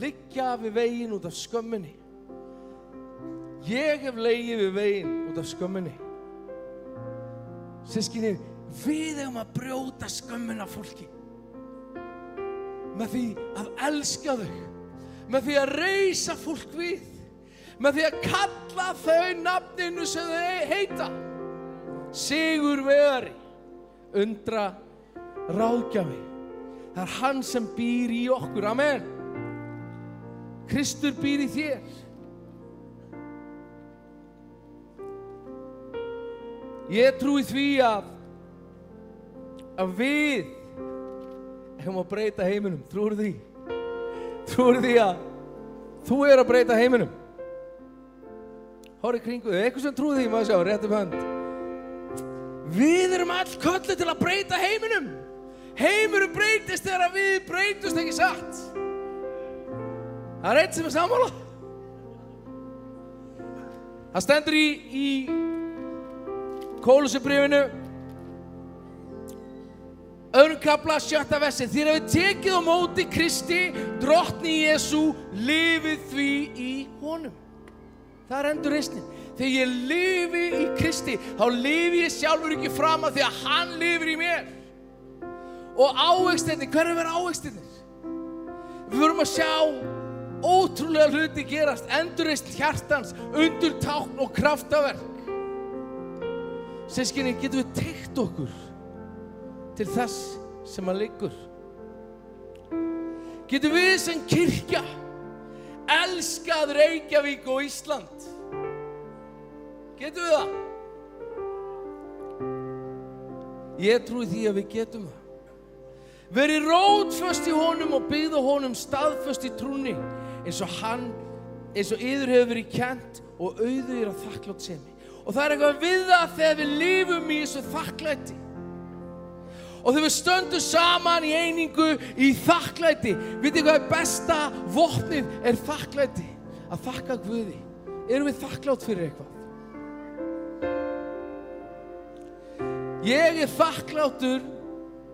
liggja við veginn út af skömminni? Ég hef legið við veginn út af skömminni. Systkini, við eigum að brjóta skömmina fólki. Með því að elska þau. Með því að reisa fólk við. Með því að kalla þau nafninu sem þau heita. Sigurvegari, undra ráðgjafi. Það hann sem býr í okkur. Amen. Kristur býr í þér. Ég trúi því að við hefum að breyta heiminum. Trúir því? Trúir því að þú að breyta heiminum? Horfðu í kringu þig. Eitthvað sem trúir því, maður sjá, rétt hönd. Við erum all kölluð til að breyta heiminum. Heimurinn breytist þegar við breytumst, ekki satt? Það eitt sem sammála. Það stendur í Kólussubréfinu, 2. kafla 7. versi. Þér hafið tekið á móti Kristi, drottni Jesú, lifið því í honum. Það endurreisnin. Þegar ég lifi í Kristi, þá lifi ég sjálfur ekki fram að því að hann lifir í mér. Og ávextirnir, hver vera ávextirnir? Við vorum að sjá ótrúlega hluti gerast, endurreisn hjartans, undurtákn og kraftaverk. Systkini, getum við teygt okkur til þess sem að liggur? Getum við sem kirkja elskað Reykjavík og Ísland? Getum við það? Ég trúi því að við getum það. Verið rótföst í honum og byggð á honum, staðföst í trúnni, eins og yður hefur verið kennt og auðugir af þakklátsemi. Og það eitthvað við það þegar við lifum í þessu þakklæti. Og þegar við stöndum saman í einingu í þakklæti. Vitið hvað besta vopnið er þakklæti? að þakka Guði? Erum við þakklátt fyrir eitthvað? Ég er þakkláttur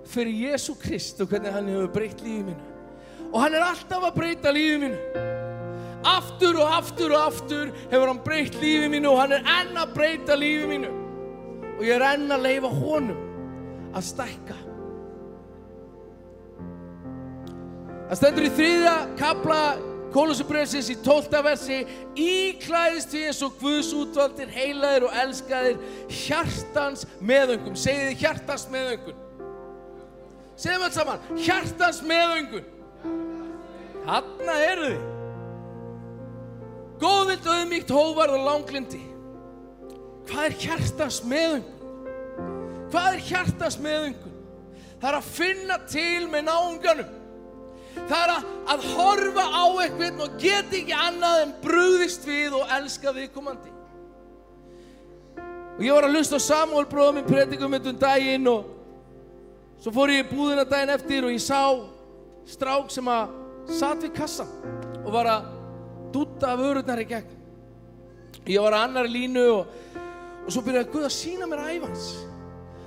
fyrir Jesú Krist og hvernig hann hefur breytt lífið mínu. Og hann er alltaf að breyta lífið mínu. Aftur og aftur og aftur hefur hann breytt lífið mínu og hann er enn að breyta lífið mínu. Og ég er enn að leyfa honum að stækka. Það stendur í 3. kafla Kólossabréfsins í 12. versi: Íklæðist því eins og Guðs útvaldir, heilaðir og elskaðir, hjartans meðöngun. Segið þið hjartans meðöngun. Segjum öll saman, hjartans meðöngun. Þarna eru þið. Góðvild, auðmýkt, hógværð og langlyndi. Hvað er hjartans meðöngun? Hvað er hjartans meðöngun? Það er að finna til með náunganum. Það er að horfa á eitthvað og geta ekki annað en brugðist við og elska viðkomandi. Og ég var að hlusta á Samúel bróður minn predika um daginn og svo fór ég í búðina daginn eftir og ég sá strák sem að sat við kassan og var að dúta vörurnar í gegn. Ég var að annarri línu og svo byrjaði Guð að sýna mér ævans.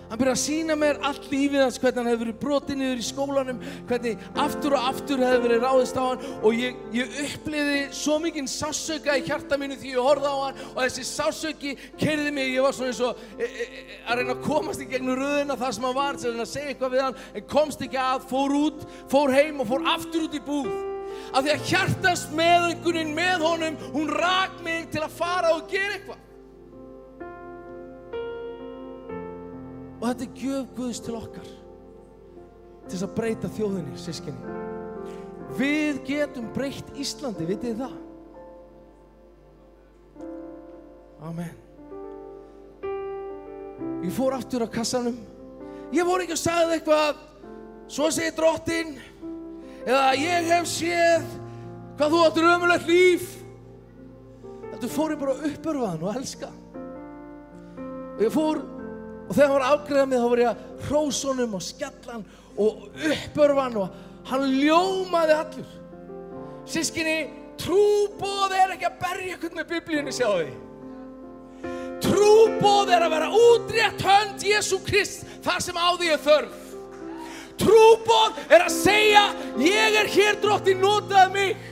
Hann byrjaði að sýna mér allt lífið hans, hvernig hann hefði verið brotið niður í skólanum, hvernig aftur og aftur hefði verið ráðist á hann og ég upplifði svo mikinn sársauka í hjarta mínu því ég horfði á hann og þessi sársauki keyrði mig. Ég var svona eins og að reyna að komast í gegnum röðina þar sem hann var, til að reyna að segja eitthvað við hann, en komst ekki að, fór út, fór heim og fór aftur út í búð. Af því að hjartans meðöngunin með honum, hún rak mig til að fara og gera eitthvað. Og þetta er gjöf Guðs til okkar, til þess að breyta þjóðinni, systkini. Við getum breytt Íslandi, vitið þið það? Amen. Ég fór aftur á kassanum. Ég fór ekki að sagði eitthvað, svo segir drottinn, eða ég hef séð hvað þú áttir ömurlegt líf. Þetta fór ég bara að uppörfa hann og elska. Og ég fór, og þegar hann var að afgreiða mig þá var ég að hrósa honum og skella hann og uppörfa hann og hann ljómaði allur. Systkini, trúboð er ekki að berja eitthvað með Biblíunni, sjáðu þið. Trúboð er að vera útrétt hönd Jesú Krist þar sem á því er þörf. Trúboð er að segja, ég er hér drottinn, notaðu mig.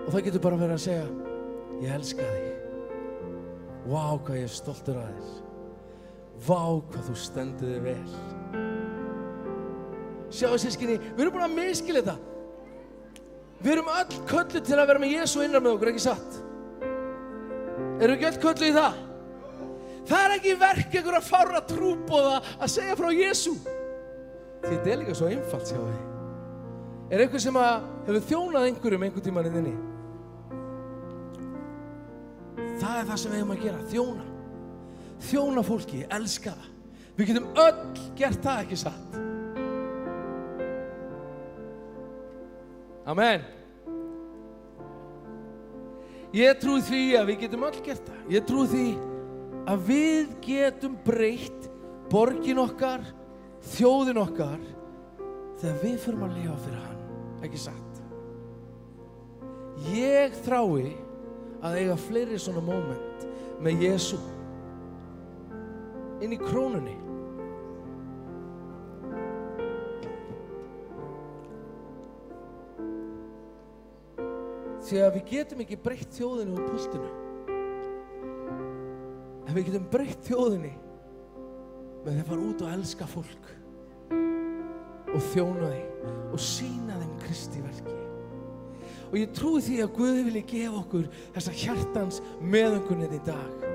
Og það getur bara verið að segja, ég elska þig. Vá, hvað ég er stoltur af þér. Vá, hvað þú stendur þig vel. Sjáðu systkini, við erum búin að misskilja þetta. Við erum öll kölluð til að vera með Jesú innan með okkur, ekki satt? Erum við ekki öll kölluð í það? Það er ekki verk einhverja fárra trúboða að segja frá Jesú. Þetta er líka svo einfalt, sjáðu þið. Er einhver sem hefur þjónað einhverjum einhvern tímann inni? Það er það sem við hefum að gera, þjóna. Þjóna fólki, elska það. Við getum öll gert það, ekki satt? Amen. Ég trúi því að við getum öll gert það. Ég trúi því að við getum breytt borgin okkar, þjóðin okkar, þegar við förum að lifa fyrir hann, ekki satt? Ég þrái að eiga fleiri svona moment með Jesú inn í krónunni. Því að við getum ekki breytt þjóðinni úr púltinu. En við getum breytt þjóðinni með því að fara út og elska fólk og þjóna því og sýna þeim Kristi verki. Og ég trúi því að Guð vilji gefa okkur þessa hjartans meðöngun í dag.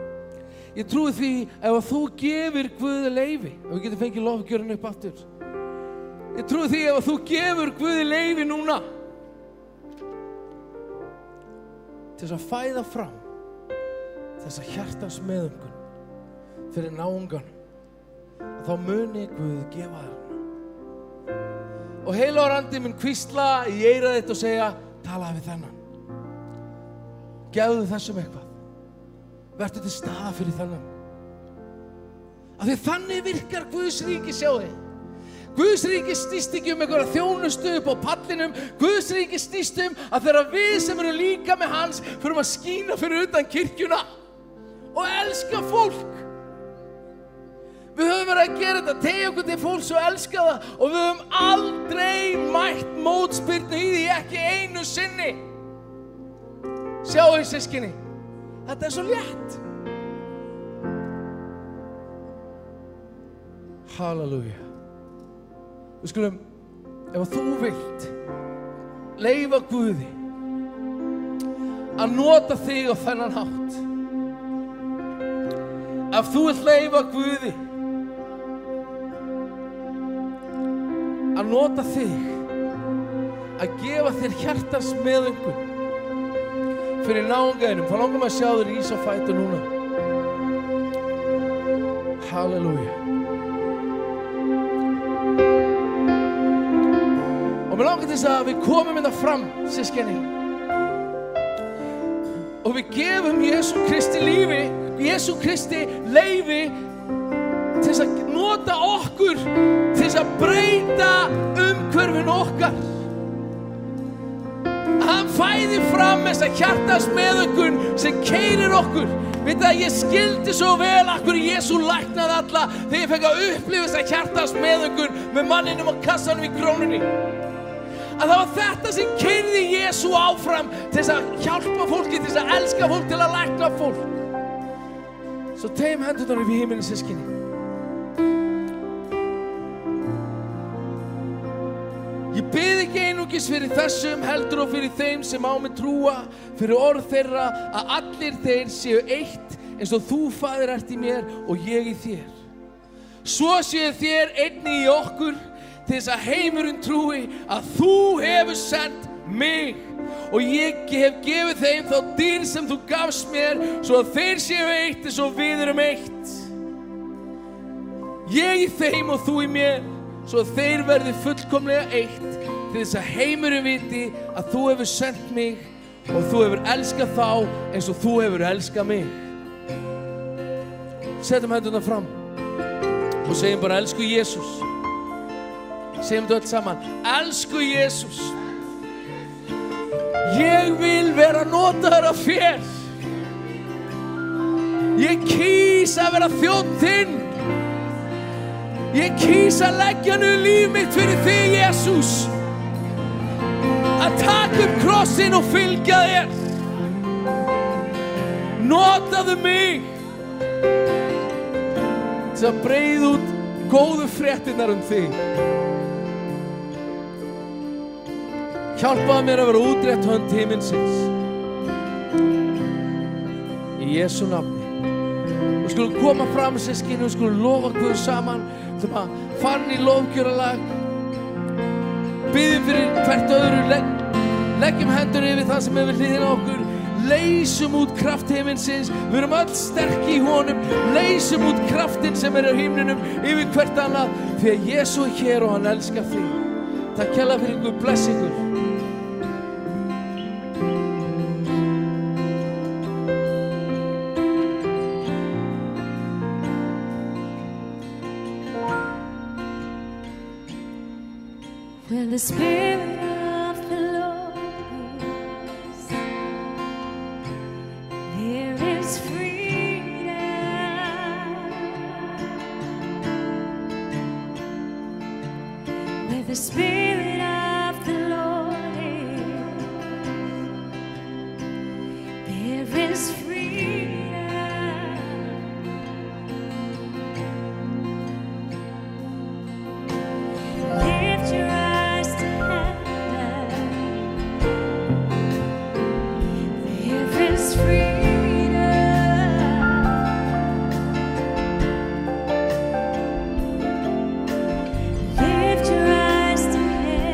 Ég trúi því ef að þú gefur Guði leyfi, og við getum fengið lofgjörðin upp aftur. Ég trúi því ef að þú gefur Guði leyfi núna til þess að fæða fram þessa hjartans meðöngun fyrir náungan, að þá muni Guð gefa þér hana. Og heilagur andi mun hvísla í eyrað þitt og segja, talaðu við þennan. Gefðu þessum eitthvað. Vertu til staða fyrir þennan. Af því þannig virkar Guðs ríki, sjáðu þið. Guðs ríki snýst ekki einhverja þjónustu upp á pallinum. Guðs ríki snýst að þegar við sem erum líka með hans förum að skína fyrir utan kirkjuna og elska fólk. Við höfum verið að gera þetta, tegja okkur til fólks og elska það og við höfum aldrei mætt mótspyrnu í því, ekki einu sinni. Sjáu þið systkini, þetta svo létt. Halleluja. Við skulum, ef þú vilt leyfa Guði að nota þig á þennan hátt, ef þú vilt leyfa Guði að nota þig, að gefa þér hjartans meðaumkun fyrir náungaðinum, þá langar maður að sjá þér ís á fætur núna. Halleluja. Og mér langar til þess að við komum hérna fram, systkini, og við gefum Jesú Kristi leyfi til þess að nota okkur, til þess að breyta umhverfinu okkar. Hann fæði fram þessa hjartans meðaumkun sem keyrir okkur. Vitið að ég skildi svo vel af hverju Jesú læknaði alla þegar ég fekk að upplifa þessa hjartans meðaumkun með manninum á kassanum í Krónunni. Að það var þetta sem keyrði Jesú áfram til þess að hjálpa fólki, til þess að elska fólk, til að lækna fólk. Svo tegjum hendurnar upp í himinin, systkini. Ég bið ekki einungis fyrir þessum, heldur og fyrir þeim sem á mig trúa, fyrir orð þeirra, að allir þeir séu eitt eins og þú, Faðir, ert í mér og ég í þér. Svo séu þér einnig í okkur, til þess að heimurinn trúi að þú hefur sendt mig og ég hef gefið þeim þá dýrð sem þú gafst mér, svo að þeir séu eitt eins og við erum eitt. Ég í þeim og þú í mér, svo að þeir verði fullkomlega eitt, til þess að heimurinn viti að þú hefur sendt mig og þú hefur elskað þá eins og þú hefur elskað mig. Setjum hendurna fram og segjum bara, elsku Jesús. Segjum þetta öll saman, elsku Jesús, ég vil vera notaður af þér. Ég kýs að vera þjónn þinn. Ég kýs að leggja niður líf mitt fyrir þig, Jesús. Að taka upp krossinn og fylgja þér. Notaðu mig til að breiða út góðu fréttirnar þig. Hjálpaðu mér að vera útrétt hönd himinsins. Í Jesú nafni. Við skulum koma fram, systkini, við skulum lofa Guð saman. Við ætlum að fara inn í lofgjörðalag. Biðjum fyrir hvert öðru, leggjum hendur yfir það sem er við hliðina á okkur. Leysum út kraft himinsins. Við erum öll sterk í honum. Leysum út kraftin sem er á himninum yfir hvert annað. Því að Jesú er hér og hann elskar þig. Takk kærlega fyrir, Guð bless ykkur. When the Spirit of the Lord is, there is freedom. Where the Spirit of the Lord is, there is freedom. Lift your eyes to heaven. There is freedom. Lift your eyes to heaven.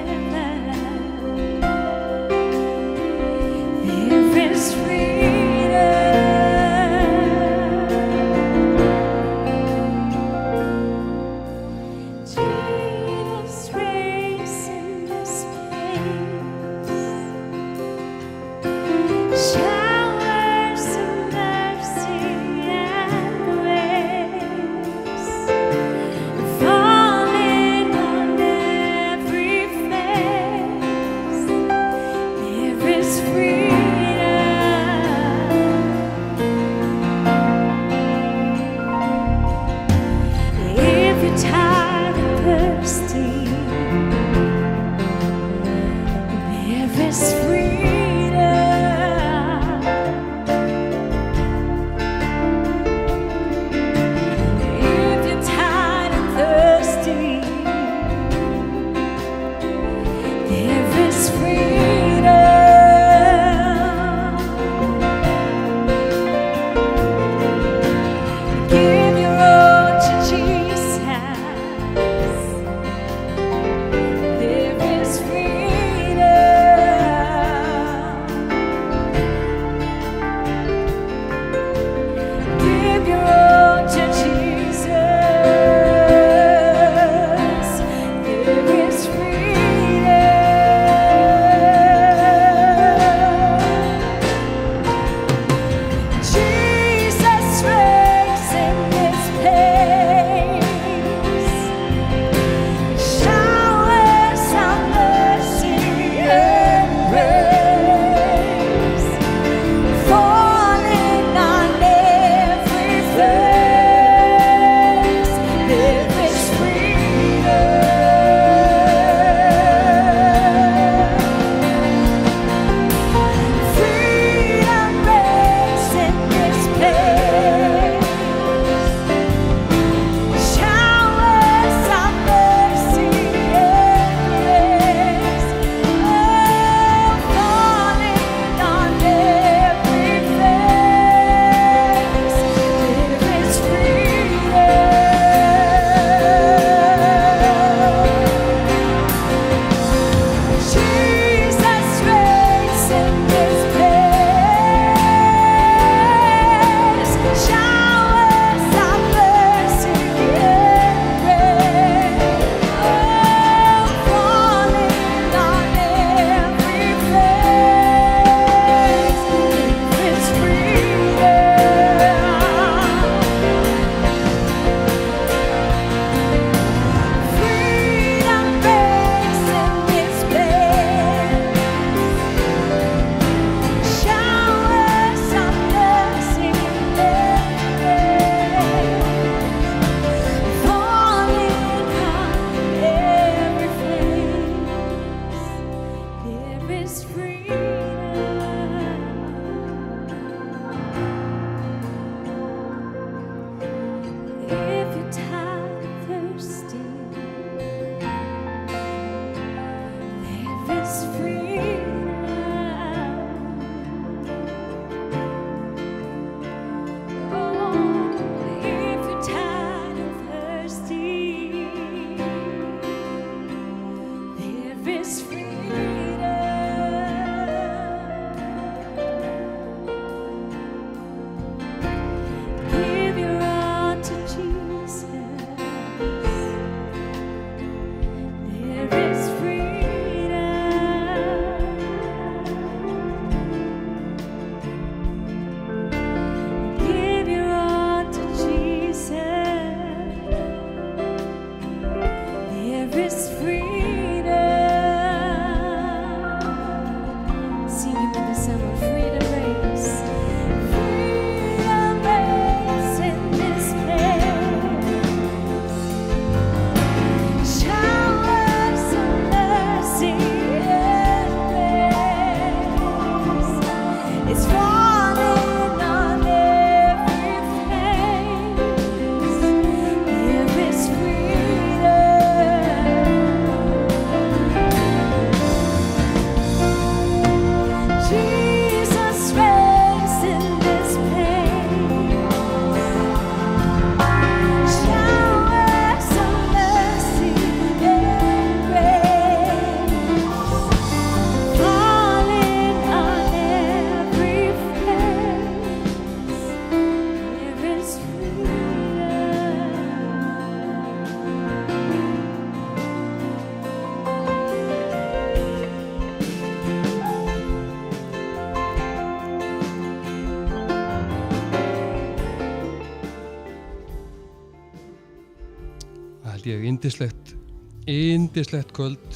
ég, yndislegt kvöld,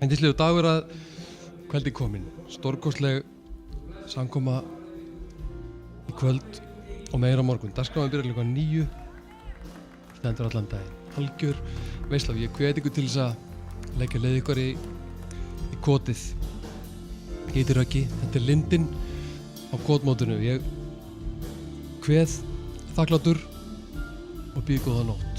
yndislegu dagur að kvöldi komin, stórkostleg samkoma í kvöld og meira á morgun. Dagskráin byrjar klukkan 9, stendur allan daginn. Algjör veisla, ég hvet ykkur til þess að leggja leið ykkur í kotið. Ég heiti Röggi, þetta er lindin á kotmótinu. Ég kveð þakklátur og býð góða nótt.